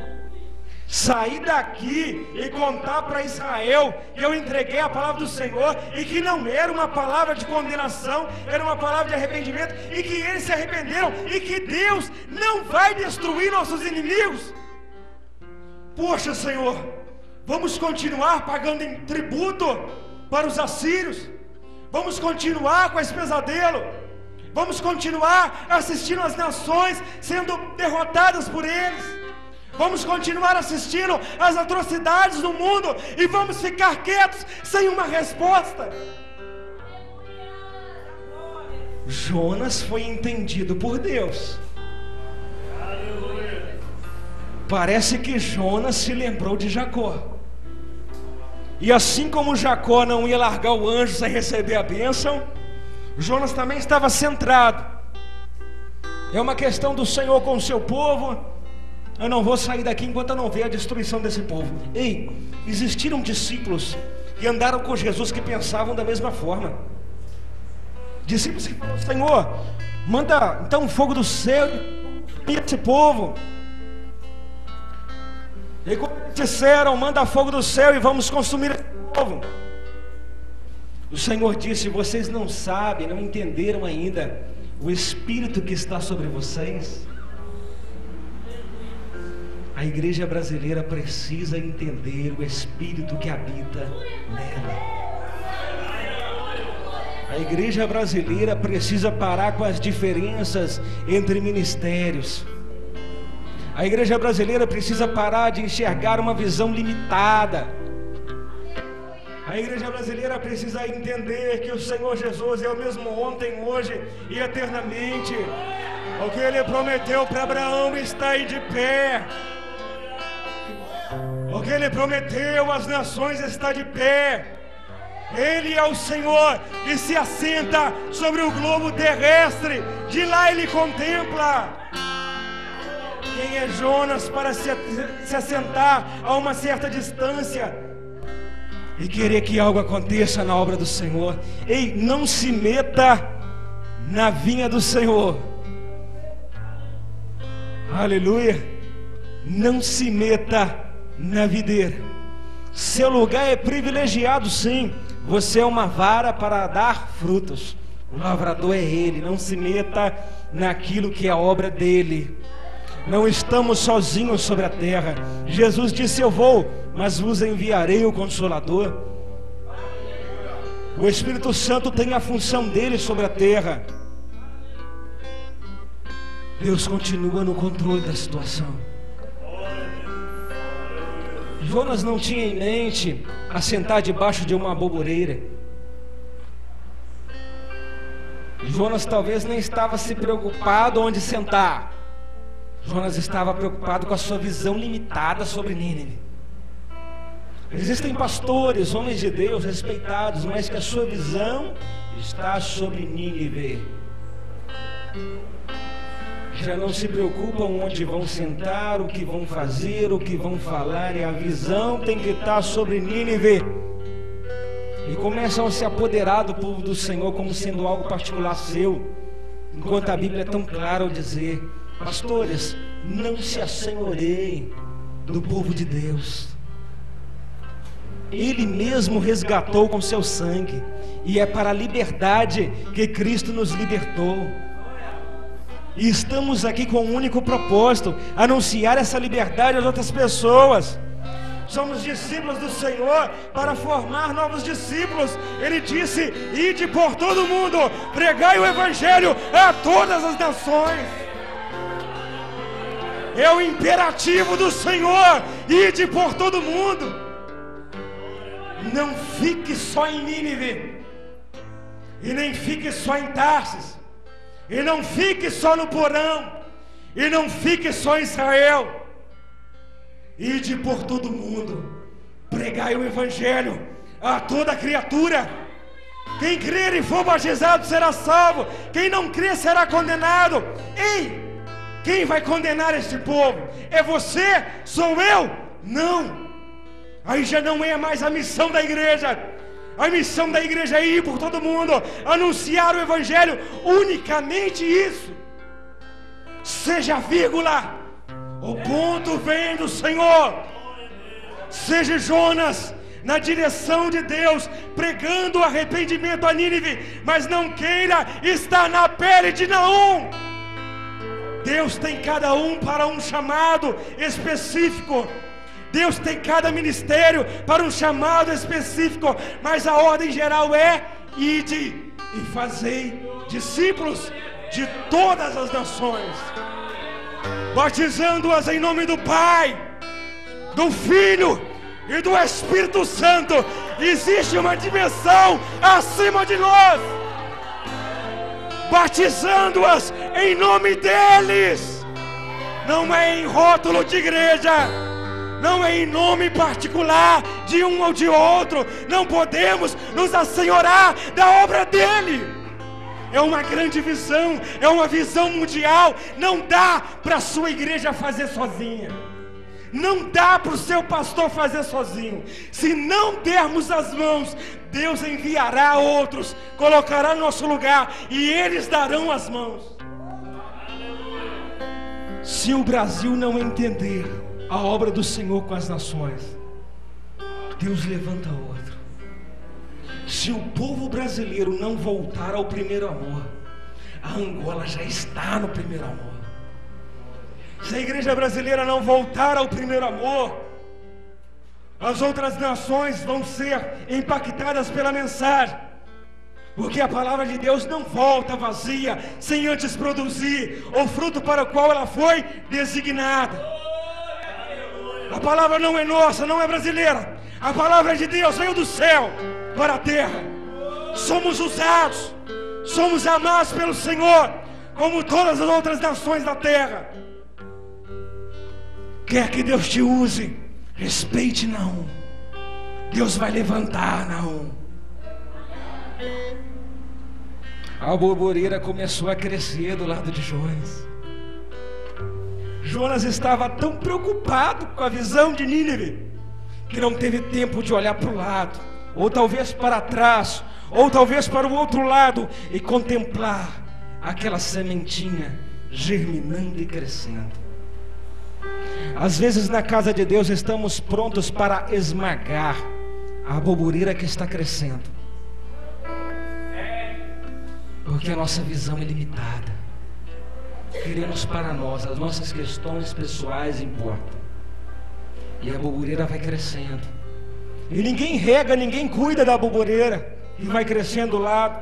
Sair daqui e contar para Israel que eu entreguei a palavra do Senhor e que não era uma palavra de condenação, era uma palavra de arrependimento, e que eles se arrependeram e que Deus não vai destruir nossos inimigos. Poxa, Senhor, vamos continuar pagando em tributo para os assírios? Vamos continuar com esse pesadelo? Vamos continuar assistindo as nações sendo derrotadas por eles? Vamos continuar assistindo as atrocidades do mundo e vamos ficar quietos sem uma resposta? Jonas foi entendido por Deus. Parece que Jonas se lembrou de Jacó. E assim como Jacó não ia largar o anjo sem receber a bênção, Jonas também estava centrado. É uma questão do Senhor com o seu povo. Eu não vou sair daqui enquanto eu não ver a destruição desse povo. Ei, existiram discípulos que andaram com Jesus que pensavam da mesma forma. Discípulos que falaram: Senhor, manda então fogo do céu e esse povo. E quando disseram: manda fogo do céu e vamos consumir esse povo, o Senhor disse: vocês não sabem, não entenderam ainda o Espírito que está sobre vocês. A igreja brasileira precisa entender o Espírito que habita nela. A igreja brasileira precisa parar com as diferenças entre ministérios. A igreja brasileira precisa parar de enxergar uma visão limitada. A igreja brasileira precisa entender que o Senhor Jesus é o mesmo ontem, hoje e eternamente. O que Ele prometeu para Abraão está aí de pé. O que Ele prometeu às nações está de pé. Ele é o Senhor que se assenta sobre o globo terrestre. De lá Ele contempla. Quem é Jonas para se assentar a uma certa distância e querer que algo aconteça na obra do Senhor? Ei, não se meta na vinha do Senhor. Aleluia. Não se meta na videira. Seu lugar é privilegiado, sim. Você é uma vara para dar frutos. O lavrador é Ele. Não se meta naquilo que é a obra dele. Não estamos sozinhos sobre a terra. Jesus disse: eu vou, mas vos enviarei o Consolador. O Espírito Santo tem a função dele sobre a terra. Deus continua no controle da situação. Jonas não tinha em mente assentar debaixo de uma arvoreira. Jonas talvez nem estava se preocupado onde sentar. Jonas estava preocupado com a sua visão limitada sobre Nínive. Existem pastores, homens de Deus respeitados, mas que a sua visão está sobre Nínive. Já não se preocupam onde vão sentar, o que vão fazer, o que vão falar, e a visão tem que estar sobre Nínive. E começam a se apoderar do povo do Senhor como sendo algo particular seu, enquanto a Bíblia é tão clara ao dizer: pastores, não se assenhoreiem do povo de Deus. Ele mesmo resgatou com seu sangue, e é para a liberdade que Cristo nos libertou. E estamos aqui com um único propósito: anunciar essa liberdade às outras pessoas. Somos discípulos do Senhor para formar novos discípulos. Ele disse: ide por todo mundo, pregai o Evangelho a todas as nações. É o imperativo do Senhor: ide por todo mundo. Não fique só em Nínive, e nem fique só em Tarsis, e não fique só no porão, e não fique só em Israel. Ide por todo mundo, pregai o Evangelho a toda criatura. Quem crer e for batizado será salvo, quem não crer será condenado. Ei, quem vai condenar este povo? É você? Sou eu? Não. Aí já não é mais a missão da igreja. A missão da igreja é ir por todo mundo, anunciar o Evangelho, unicamente isso. Seja a vírgula, o ponto vem do Senhor. Seja Jonas na direção de Deus, pregando o arrependimento a Nínive, mas não queira estar na pele de Naum. Deus tem cada um para um chamado específico. Deus tem cada ministério para um chamado específico, mas a ordem geral é: ide e fazei discípulos de todas as nações, batizando-as em nome do Pai, do Filho e do Espírito Santo. Existe uma dimensão acima de nós, batizando-as em nome deles, não é em rótulo de igreja, não é em nome particular de um ou de outro. Não podemos nos assenhorar da obra dele. É uma grande visão, é uma visão mundial. Não dá para a sua igreja fazer sozinha, não dá para o seu pastor fazer sozinho. Se não dermos as mãos, Deus enviará outros, colocará no nosso lugar e eles darão as mãos. Se o Brasil não entender a obra do Senhor com as nações, Deus levanta outro. Se o povo brasileiro não voltar ao primeiro amor, a Angola já está no primeiro amor. Se a igreja brasileira não voltar ao primeiro amor, as outras nações vão ser impactadas pela mensagem, porque a palavra de Deus não volta vazia, sem antes produzir o fruto para o qual ela foi designada. A palavra não é nossa, não é brasileira. A palavra de Deus veio do céu para a terra. Somos usados, somos amados pelo Senhor, como todas as outras nações da terra. Quer que Deus te use, respeite Naum. Deus vai levantar Naum. A borboreira começou a crescer do lado de Jonas. Jonas estava tão preocupado com a visão de Nínive que não teve tempo de olhar para o lado, ou talvez para trás, ou talvez para o outro lado, e contemplar aquela sementinha germinando e crescendo. Às vezes na casa de Deus estamos prontos para esmagar a borboreira que está crescendo, porque a nossa visão é limitada. Queremos para nós, as nossas questões pessoais importam, e a borboreira vai crescendo, e ninguém rega, ninguém cuida da borboreira, e vai crescendo do lado.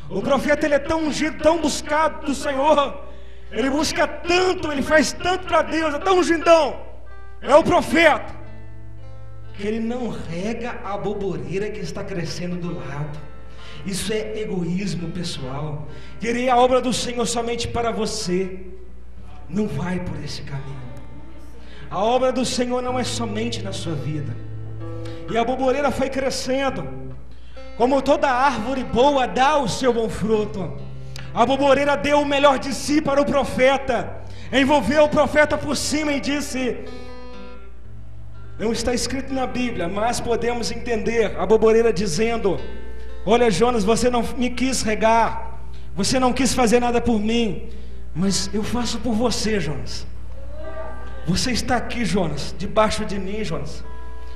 O profeta, ele é tão ungido, tão buscado do Senhor, ele busca tanto, ele faz tanto para Deus, é tão ungidão, é o profeta, que ele não rega a borboreira que está crescendo do lado. Isso é egoísmo pessoal. Querer a obra do Senhor somente para você, não vai por esse caminho. A obra do Senhor não é somente na sua vida. E a borboreira foi crescendo, como toda árvore boa dá o seu bom fruto. A borboreira deu o melhor de si para o profeta, envolveu o profeta por cima e disse, não está escrito na Bíblia, mas podemos entender a borboreira dizendo, olha Jonas, você não me quis regar, você não quis fazer nada por mim, mas eu faço por você, Jonas. Você está aqui, Jonas, debaixo de mim, Jonas.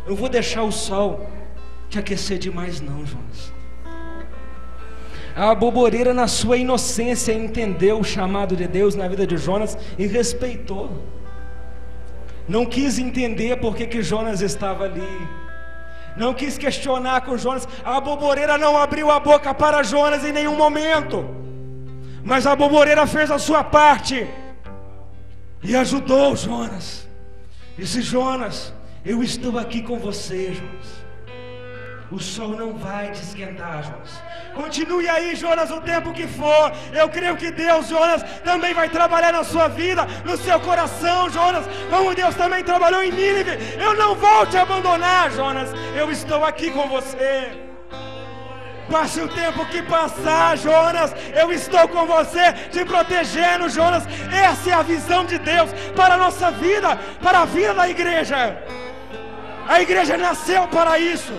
Eu vou deixar o sol te aquecer demais não, Jonas. A borboreira, na sua inocência, entendeu o chamado de Deus na vida de Jonas e respeitou. Não quis entender por que Jonas estava ali, não quis questionar com Jonas. A borboreira não abriu a boca para Jonas em nenhum momento, mas a borboreira fez a sua parte e ajudou Jonas. Disse, Jonas, eu estou aqui com você, Jonas. O sol não vai te esquentar, Jonas. Continue aí, Jonas, o tempo que for. Eu creio que Deus, Jonas, também vai trabalhar na sua vida, no seu coração, Jonas, como Deus também trabalhou em Nínive. Eu não vou te abandonar, Jonas. Eu estou aqui com você. Passe o tempo que passar, Jonas, eu estou com você, te protegendo, Jonas. Essa é a visão de Deus para a nossa vida, para a vida da igreja. A igreja nasceu para isso.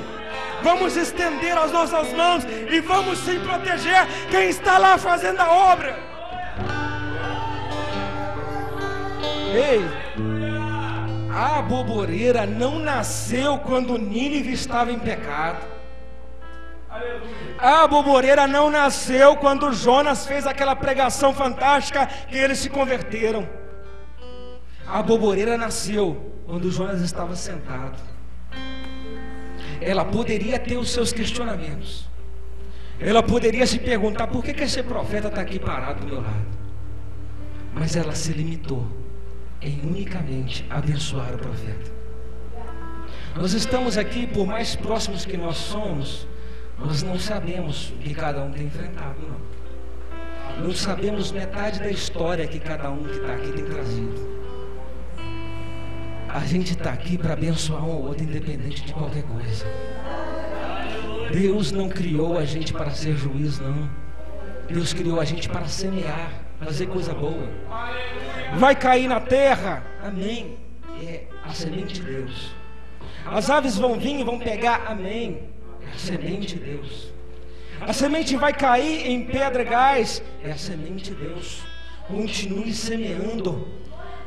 Vamos estender as nossas mãos e vamos sim proteger quem está lá fazendo a obra. Ei, a borboreira não nasceu quando Nínive estava em pecado. A borboreira não nasceu quando Jonas fez aquela pregação fantástica que eles se converteram. A borboreira nasceu quando Jonas estava sentado. Ela poderia ter os seus questionamentos, ela poderia se perguntar, por que esse profeta está aqui parado do meu lado? Mas ela se limitou em unicamente abençoar o profeta. Nós estamos aqui, por mais próximos que nós somos, nós não sabemos o que cada um tem enfrentado, não. Não sabemos metade da história que cada um que está aqui tem trazido. A gente está aqui para abençoar um ao outro, independente de qualquer coisa. Deus não criou a gente para ser juiz, não. Deus criou a gente para semear, fazer coisa boa. Vai cair na terra, amém. É a semente de Deus. As aves vão vir e vão pegar, amém. É a semente de Deus. A semente vai cair em pedregais, é a semente de Deus. Continue semeando,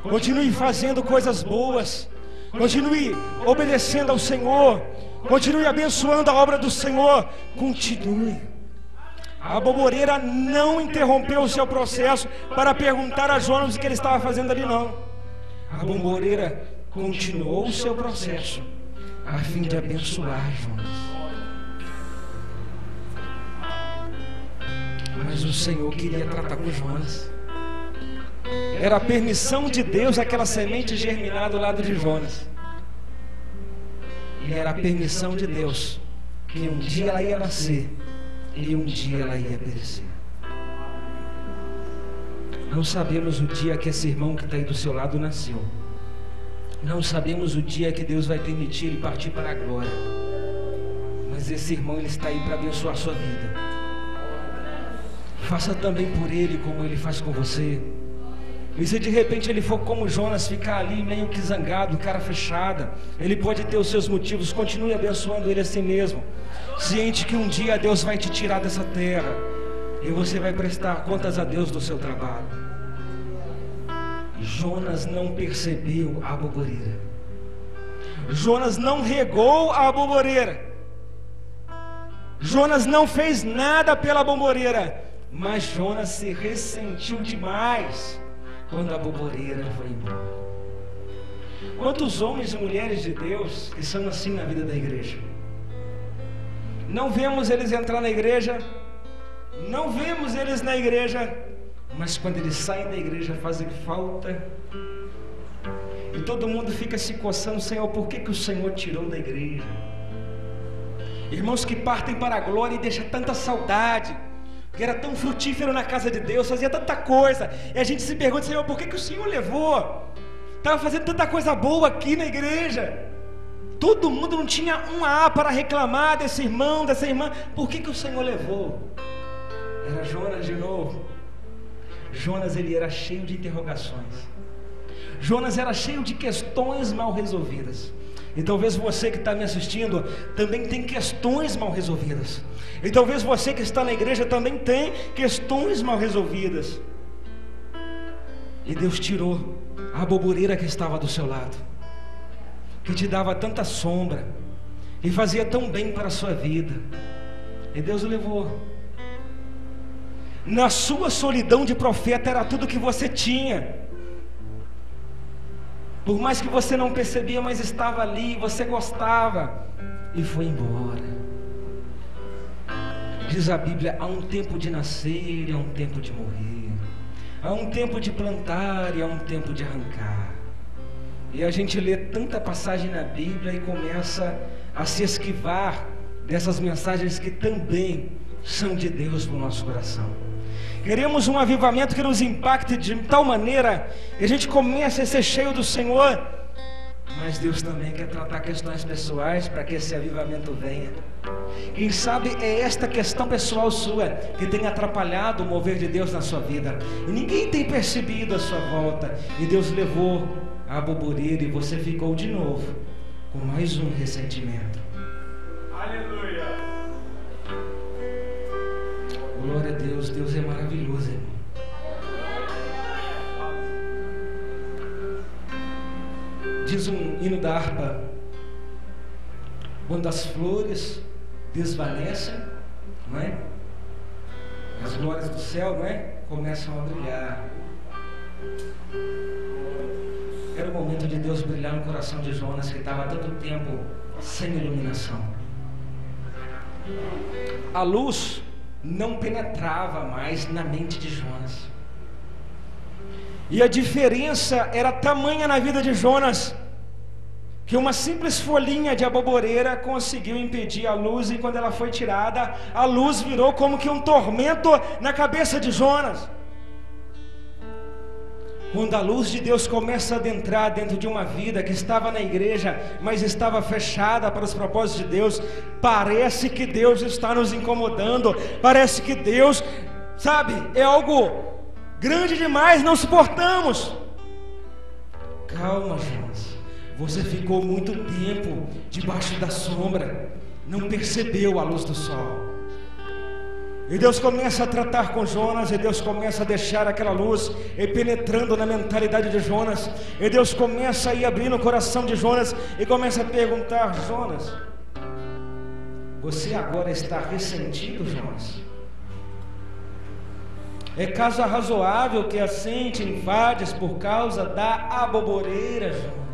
continue fazendo coisas boas, continue obedecendo ao Senhor, continue abençoando a obra do Senhor, continue. A boboreira não interrompeu o seu processo para perguntar a Jonas o que ele estava fazendo ali, não. A boboreira continuou o seu processo a fim de abençoar Jonas. Mas o Senhor queria tratar com Jonas. Era a permissão de Deus aquela semente germinar do lado de Jonas. E era a permissão de Deus que um dia ela ia nascer e um dia ela ia perecer. Não sabemos o dia que esse irmão que está aí do seu lado nasceu. Não sabemos o dia que Deus vai permitir ele partir para a glória. Mas esse irmão, ele está aí para abençoar a sua vida. Faça também por ele como ele faz com você. E se de repente ele for como Jonas, ficar ali meio que zangado, cara fechada, ele pode ter os seus motivos. Continue abençoando ele assim mesmo, ciente que um dia Deus vai te tirar dessa terra e você vai prestar contas a Deus do seu trabalho. Jonas não percebeu a boboreira. Jonas não regou a boboreira. Jonas não fez nada pela boboreira. Mas Jonas se ressentiu demais quando a boboreira foi embora. Quantos homens e mulheres de Deus que são assim na vida da igreja? Não vemos eles entrar na igreja, não vemos eles na igreja, mas quando eles saem da igreja fazem falta. E todo mundo fica se coçando: Senhor, por que o Senhor tirou da igreja? Irmãos que partem para a glória e deixam tanta saudade, porque era tão frutífero na casa de Deus, fazia tanta coisa, e a gente se pergunta: Senhor, por que o Senhor levou? Estava fazendo tanta coisa boa aqui na igreja, todo mundo não tinha um A para reclamar desse irmão, dessa irmã, por que o Senhor levou? Era Jonas de novo. Jonas, ele era cheio de interrogações. Jonas era cheio de questões mal resolvidas. E talvez você que está me assistindo também tem questões mal resolvidas. E talvez você que está na igreja também tem questões mal resolvidas. E Deus tirou a boboreira que estava do seu lado, que te dava tanta sombra e fazia tão bem para a sua vida. E Deus o levou. Na sua solidão de profeta era tudo que você tinha. Por mais que você não percebia, mas estava ali, você gostava, e foi embora. Diz a Bíblia: há um tempo de nascer e há um tempo de morrer, há um tempo de plantar e há um tempo de arrancar. E a gente lê tanta passagem na Bíblia e começa a se esquivar dessas mensagens que também são de Deus no nosso coração. Queremos um avivamento que nos impacte de tal maneira que a gente comece a ser cheio do Senhor. Mas Deus também quer tratar questões pessoais para que esse avivamento venha. Quem sabe é esta questão pessoal sua que tem atrapalhado o mover de Deus na sua vida. E ninguém tem percebido a sua volta. E Deus levou a boboreira e você ficou de novo com mais um ressentimento. Aleluia! Glória a Deus, Deus é maravilhoso, irmão. Diz um hino da harpa: quando as flores desvanecem, não é? As glórias do céu, não é? Começam a brilhar. Era o momento de Deus brilhar no coração de Jonas, que estava há tanto tempo sem iluminação. A luz não penetrava mais na mente de Jonas. E a diferença era tamanha na vida de Jonas, que uma simples folhinha de aboboreira conseguiu impedir a luz, e quando ela foi tirada, a luz virou como que um tormento na cabeça de Jonas. Quando a luz de Deus começa a adentrar dentro de uma vida que estava na igreja, mas estava fechada para os propósitos de Deus, parece que Deus está nos incomodando, parece que Deus, sabe, é algo grande demais, não suportamos. Calma, Jonas. Você ficou muito tempo debaixo da sombra, não percebeu a luz do sol. E Deus começa a tratar com Jonas, e Deus começa a deixar aquela luz e penetrando na mentalidade de Jonas, e Deus começa a ir abrindo o coração de Jonas, e começa a perguntar: Jonas, você agora está ressentido, Jonas? É caso razoável que assente enfades por causa da aboboreira, Jonas?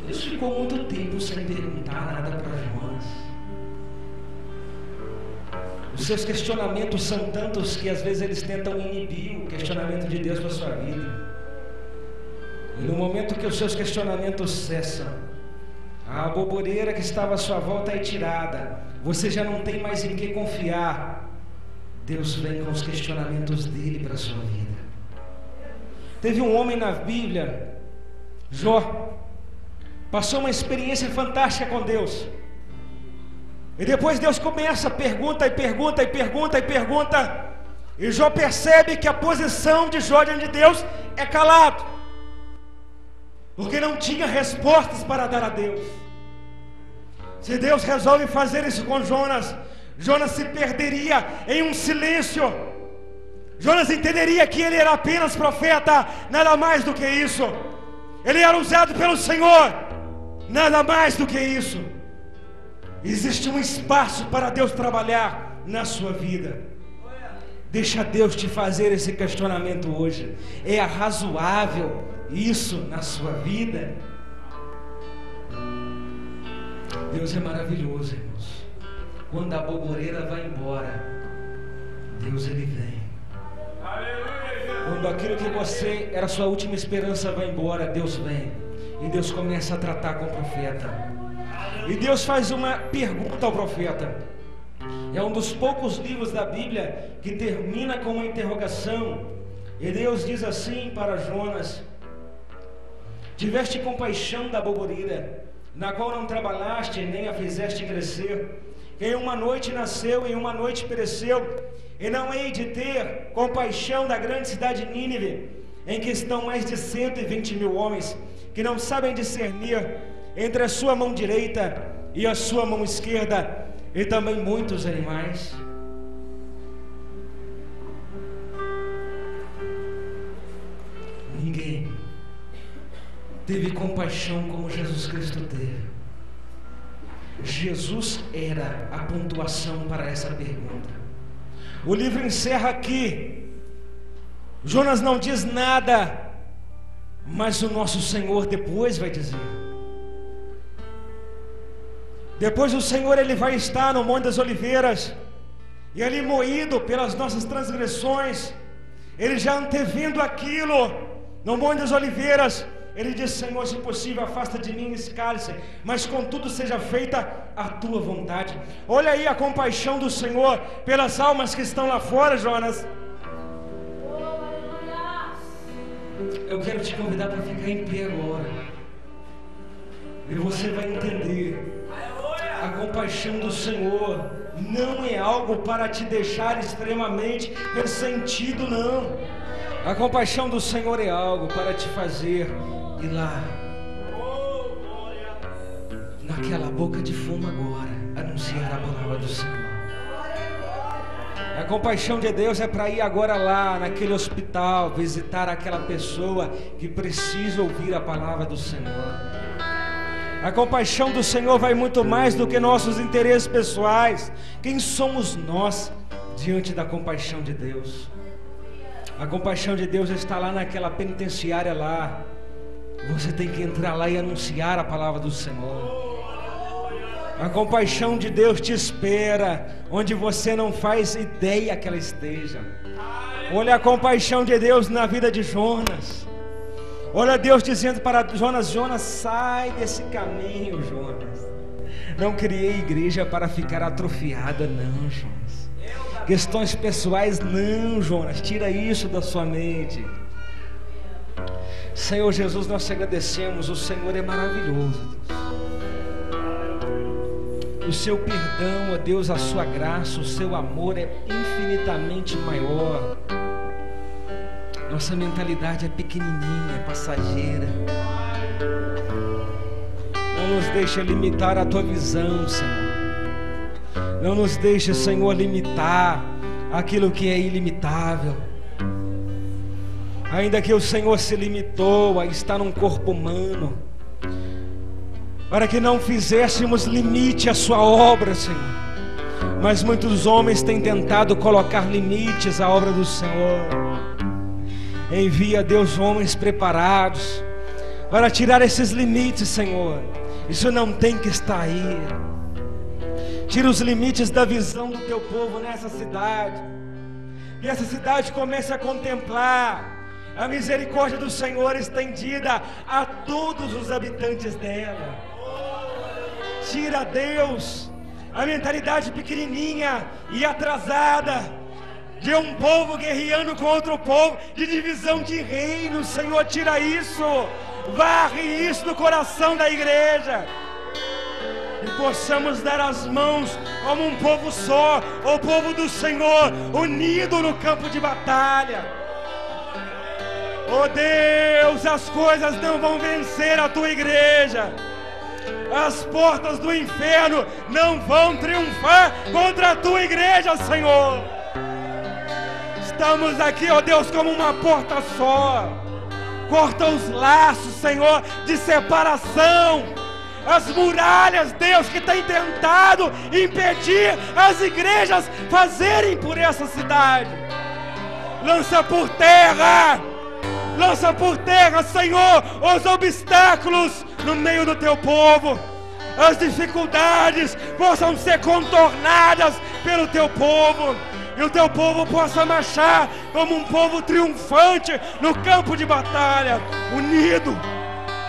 Deus ficou muito tempo sem perguntar nada para Jonas. Os seus questionamentos são tantos que às vezes eles tentam inibir o questionamento de Deus para a sua vida. E no momento que os seus questionamentos cessam, a aboboreira que estava à sua volta é tirada, você já não tem mais em que confiar. Deus vem com os questionamentos dele para a sua vida. Teve um homem na Bíblia, Jó, passou uma experiência fantástica com Deus. E depois Deus começa, pergunta e pergunta e pergunta e pergunta. E Jó percebe que a posição de Jó diante de Deus é calado, porque não tinha respostas para dar a Deus. Se Deus resolve fazer isso com Jonas, Jonas se perderia em um silêncio. Jonas entenderia que ele era apenas profeta, nada mais do que isso. Ele era usado pelo Senhor, nada mais do que isso. Existe um espaço para Deus trabalhar na sua vida. Deixa Deus te fazer esse questionamento hoje. É razoável isso na sua vida? Deus é maravilhoso, irmãos. Quando a aboboreira vai embora, Deus ele vem. Quando aquilo que você era sua última esperança vai embora, Deus vem. E Deus começa a tratar com o profeta. E Deus faz uma pergunta ao profeta. É um dos poucos livros da Bíblia que termina com uma interrogação. E Deus diz assim para Jonas: tiveste compaixão da aboboreira, na qual não trabalhaste nem a fizeste crescer, que em uma noite nasceu e em uma noite pereceu, e não hei de ter compaixão da grande cidade de Nínive, em que estão mais de 120.000 homens, que não sabem discernir entre a sua mão direita e a sua mão esquerda, e também muitos animais. Ninguém teve compaixão como Jesus Cristo teve. Jesus era a pontuação para essa pergunta. O livro encerra aqui. Jonas não diz nada, mas o nosso Senhor depois vai dizer. Depois o Senhor ele vai estar no Monte das Oliveiras, e ali moído pelas nossas transgressões, ele já antevendo aquilo, no Monte das Oliveiras, ele diz: Senhor, se possível, afasta de mim esse cálice, mas contudo seja feita a tua vontade. Olha aí a compaixão do Senhor pelas almas que estão lá fora, Jonas. Eu quero te convidar para ficar em pé agora, e você vai entender. A compaixão do Senhor não é algo para te deixar extremamente ressentido, não. A compaixão do Senhor é algo para te fazer ir lá, naquela boca de fumo agora, anunciar a palavra do Senhor. A compaixão de Deus é para ir agora lá, naquele hospital, visitar aquela pessoa que precisa ouvir a palavra do Senhor. A compaixão do Senhor vai muito mais do que nossos interesses pessoais. Quem somos nós diante da compaixão de Deus? A compaixão de Deus está lá naquela penitenciária lá. Você tem que entrar lá e anunciar a palavra do Senhor. A compaixão de Deus te espera onde você não faz ideia que ela esteja. Olha a compaixão de Deus na vida de Jonas. Olha Deus dizendo para Jonas: Jonas, sai desse caminho, Jonas. Não criei igreja para ficar atrofiada, não, Jonas. Questões pessoais, não, Jonas. Tira isso da sua mente. Senhor Jesus, nós te agradecemos. O Senhor é maravilhoso, Deus. O seu perdão, ó Deus, a sua graça, o seu amor é infinitamente maior. Nossa mentalidade é pequenininha, é passageira. Não nos deixe limitar a tua visão, Senhor. Não nos deixe, Senhor, limitar aquilo que é ilimitável. Ainda que o Senhor se limitou a estar num corpo humano, para que não fizéssemos limite à sua obra, Senhor. Mas muitos homens têm tentado colocar limites à obra do Senhor. Envia, Deus, homens preparados para tirar esses limites, Senhor. Isso não tem que estar aí. Tira os limites da visão do teu povo nessa cidade. Que essa cidade comece a contemplar a misericórdia do Senhor estendida a todos os habitantes dela. Tira, Deus, a mentalidade pequenininha e atrasada de um povo guerreando com outro povo, de divisão de reino. Senhor, tira isso, varre isso do coração da igreja, e possamos dar as mãos como um povo só, o povo do Senhor, unido no campo de batalha. Oh Deus, as coisas não vão vencer a tua igreja. As portas do inferno não vão triunfar contra a tua igreja, Senhor. Estamos aqui, ó Deus, como uma porta só. Corta os laços, Senhor, de separação, as muralhas, Deus, que tem tentado impedir as igrejas fazerem por essa cidade. Lança por terra, Senhor, os obstáculos no meio do teu povo. As dificuldades possam ser contornadas pelo teu povo, e o teu povo possa marchar como um povo triunfante no campo de batalha, unido,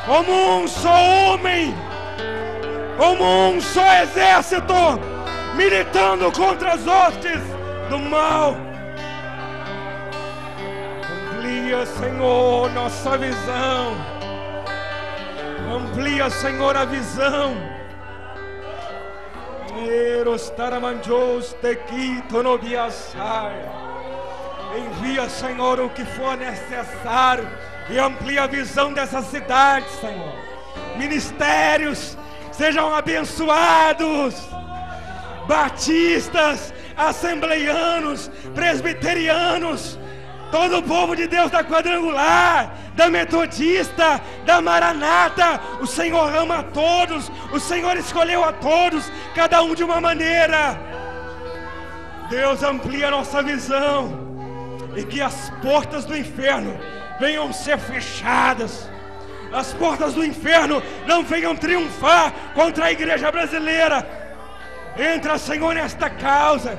como um só homem, como um só exército, militando contra as hostes do mal. Amplia, Senhor, nossa visão. Amplia, Senhor, a visão. Envia, Senhor, o que for necessário e amplia a visão dessa cidade, Senhor. Ministérios sejam abençoados, batistas, assembleianos, presbiterianos, todo o povo de Deus da Quadrangular, da Metodista, da Maranata. O Senhor ama a todos, o Senhor escolheu a todos, cada um de uma maneira. Deus, amplia a nossa visão, e que as portas do inferno venham ser fechadas. As portas do inferno não venham triunfar contra a igreja brasileira. Entra, Senhor, nesta causa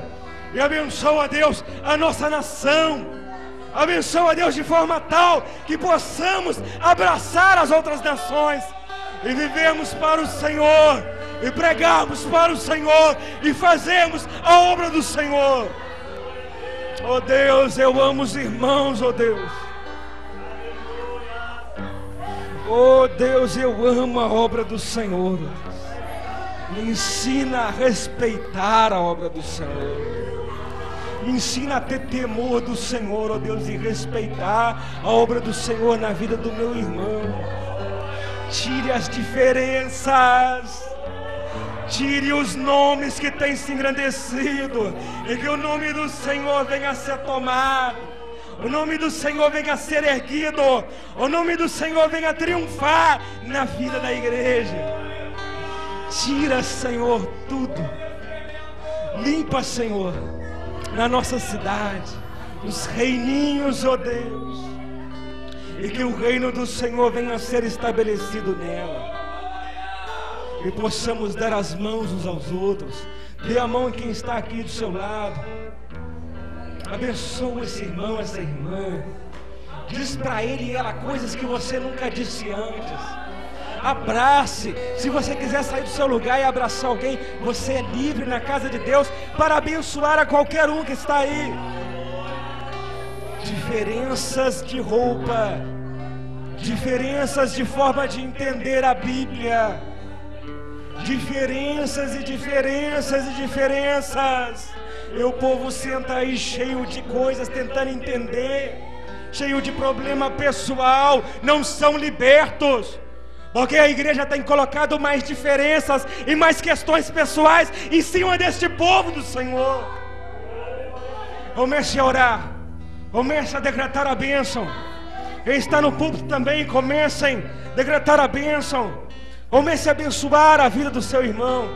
e abençoa, Deus, a nossa nação. Abençoa, Deus, de forma tal que possamos abraçar as outras nações e vivemos para o Senhor, e pregarmos para o Senhor, e fazemos a obra do Senhor. Oh Deus, eu amo os irmãos, oh Deus. Oh Deus, eu amo a obra do Senhor. Me ensina a respeitar a obra do Senhor. Me ensina a ter temor do Senhor, ó Deus, e respeitar a obra do Senhor na vida do meu irmão. Tire as diferenças, tire os nomes que têm se engrandecido, e que o nome do Senhor venha a ser tomado, o nome do Senhor venha a ser erguido, o nome do Senhor venha a triunfar na vida da igreja. Tira, Senhor, tudo. Limpa, Senhor, na nossa cidade, os reininhos, ó Deus, e que o reino do Senhor venha a ser estabelecido nela, e possamos dar as mãos uns aos outros. Dê a mão em quem está aqui do seu lado. Abençoa esse irmão, essa irmã. Diz para ele e ela coisas que você nunca disse antes. Abrace. Se você quiser sair do seu lugar e abraçar alguém, você é livre na casa de Deus para abençoar a qualquer um que está aí. Diferenças de roupa, diferenças de forma de entender a Bíblia, diferenças e diferenças e diferenças. E o povo senta aí cheio de coisas, tentando entender, cheio de problema pessoal, não são libertos, porque a igreja tem colocado mais diferenças e mais questões pessoais em cima deste povo do Senhor. Comece a orar, comece a decretar a bênção. Quem está no púlpito também, comecem a decretar a bênção. Comece a abençoar a vida do seu irmão.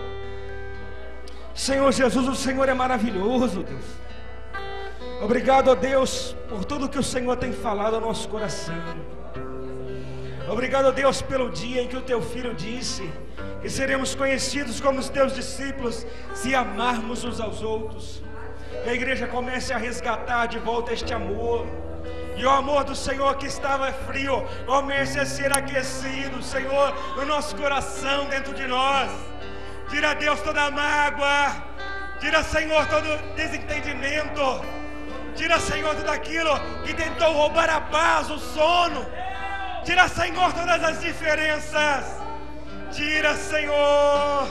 Senhor Jesus, o Senhor é maravilhoso, Deus. Obrigado, ó Deus, por tudo que o Senhor tem falado ao nosso coração. Obrigado, Deus, pelo dia em que o Teu Filho disse que seremos conhecidos como os Teus discípulos se amarmos uns aos outros. Que a igreja comece a resgatar de volta este amor. E o amor do Senhor que estava frio comece a ser aquecido, Senhor, no nosso coração, dentro de nós. Tira, Deus, toda a mágoa. Tira, Senhor, todo desentendimento. Tira, Senhor, tudo aquilo que tentou roubar a paz, o sono. Tira, Senhor, todas as diferenças. Tira, Senhor,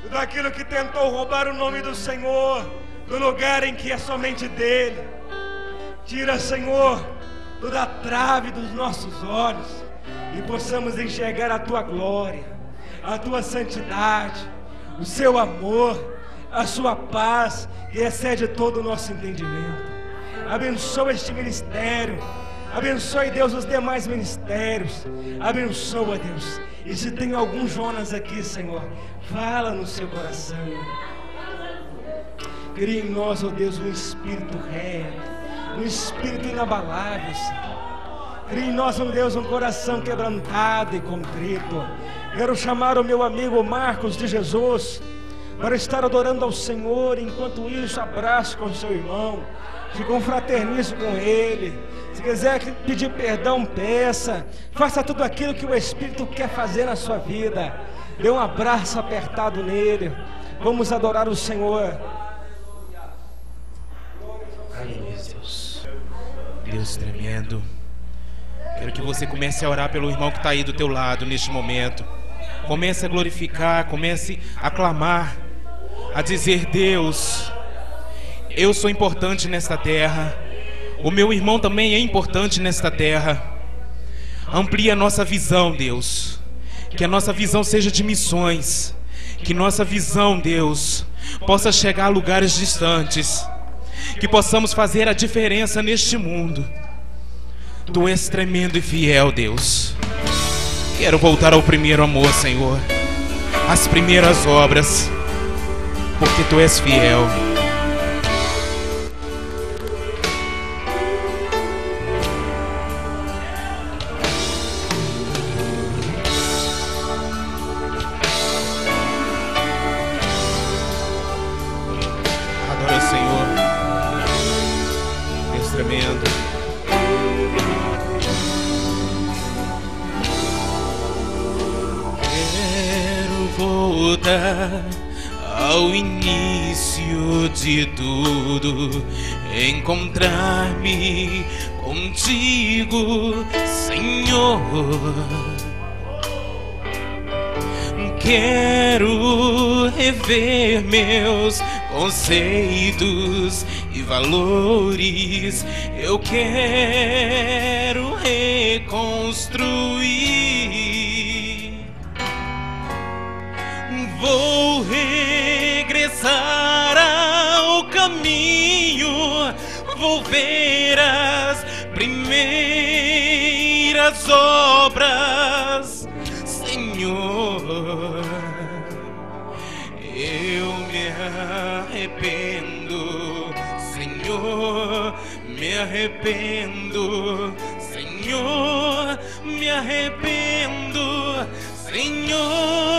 tudo aquilo que tentou roubar o nome do Senhor do lugar em que é somente dele. Tira, Senhor, toda a trave dos nossos olhos e possamos enxergar a Tua glória, a Tua santidade, o Seu amor, a Sua paz que excede todo o nosso entendimento. Abençoa este ministério. Abençoe, Deus, os demais ministérios. Abençoa, Deus. E se tem algum Jonas aqui, Senhor, fala no seu coração. Cria em nós, ó Deus, um espírito reto, um espírito inabalável, Senhor. Cria em nós, ó Deus, um coração quebrantado e contrito. Quero chamar o meu amigo Marcos de Jesus para estar adorando ao Senhor. Enquanto isso, abraço com o seu irmão, se confraternize com ele. Se quiser pedir perdão, peça. Faça tudo aquilo que o Espírito quer fazer na sua vida. Dê um abraço apertado nele. Vamos adorar o Senhor. Ai, meu Deus. Deus tremendo. Quero que você comece a orar pelo irmão que está aí do teu lado neste momento. Comece a glorificar, comece a clamar, a dizer: Deus, eu sou importante nesta terra. O meu irmão também é importante nesta terra. Amplie a nossa visão, Deus. Que a nossa visão seja de missões. Que nossa visão, Deus, possa chegar a lugares distantes. Que possamos fazer a diferença neste mundo. Tu és tremendo e fiel, Deus. Quero voltar ao primeiro amor, Senhor. Às primeiras obras. Porque Tu és fiel. Ao início de tudo, encontrar-me contigo, Senhor. Quero rever meus conceitos e valores. Eu quero reconstruir. Vou regressar ao caminho, vou ver as primeiras obras, Senhor. Eu me arrependo, Senhor, me arrependo, Senhor, me arrependo, Senhor.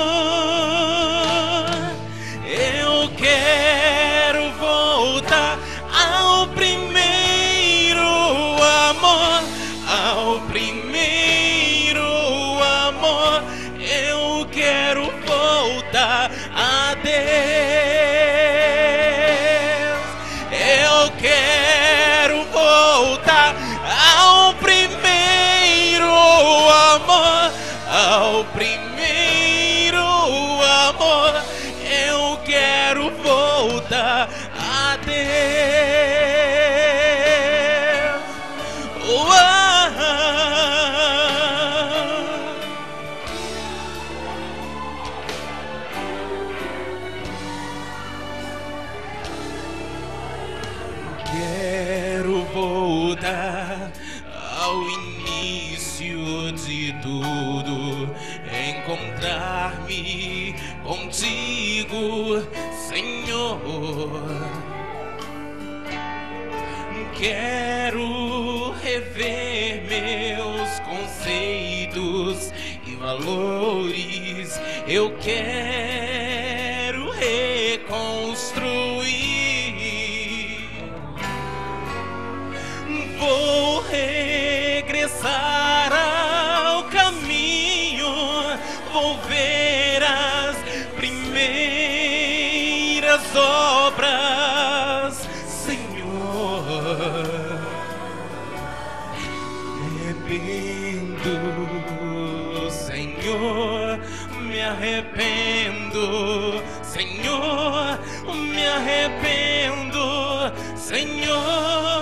Eu quero voltar ao primeiro amor, a Deus. Quero voltar ao início de tudo, encontrar-me contigo, Senhor. Quero rever meus conceitos e valores, eu quero reconstruir. Vou regressar ao caminho, vou ver as primeiras obras, Senhor. Me arrependo, Senhor, me arrependo, Senhor, me arrependo, Senhor.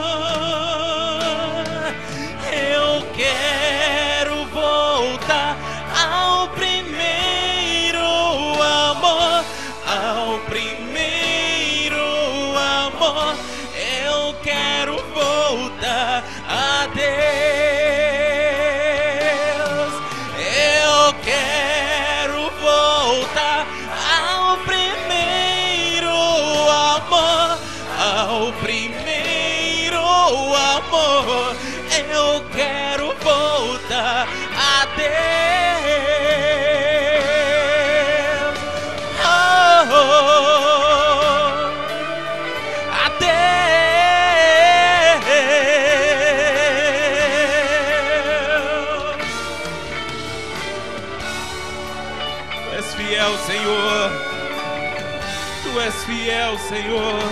Eu quero voltar ao primeiro amor, ao primeiro amor. Eu quero voltar a Deus. Eu quero voltar ao primeiro amor, ao primeiro amor. Eu quero voltar a Deus. Oh, a Deus. Tu és fiel, Senhor. Tu és fiel, Senhor.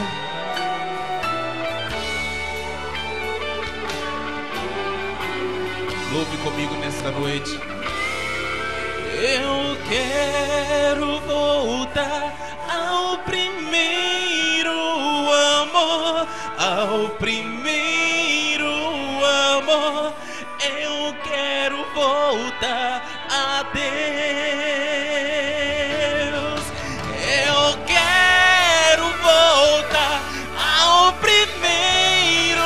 Louve comigo nesta noite. Eu quero voltar ao primeiro amor, ao primeiro amor. Eu quero voltar a Deus. Eu quero voltar ao primeiro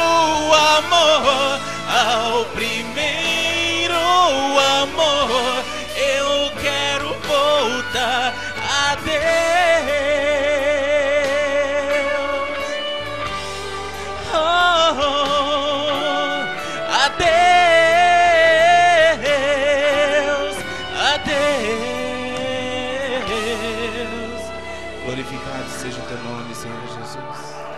amor, ao primeiro amor. Eu quero voltar a Deus. Oh, a Deus, a Deus. Glorificado seja o teu nome, Senhor Jesus.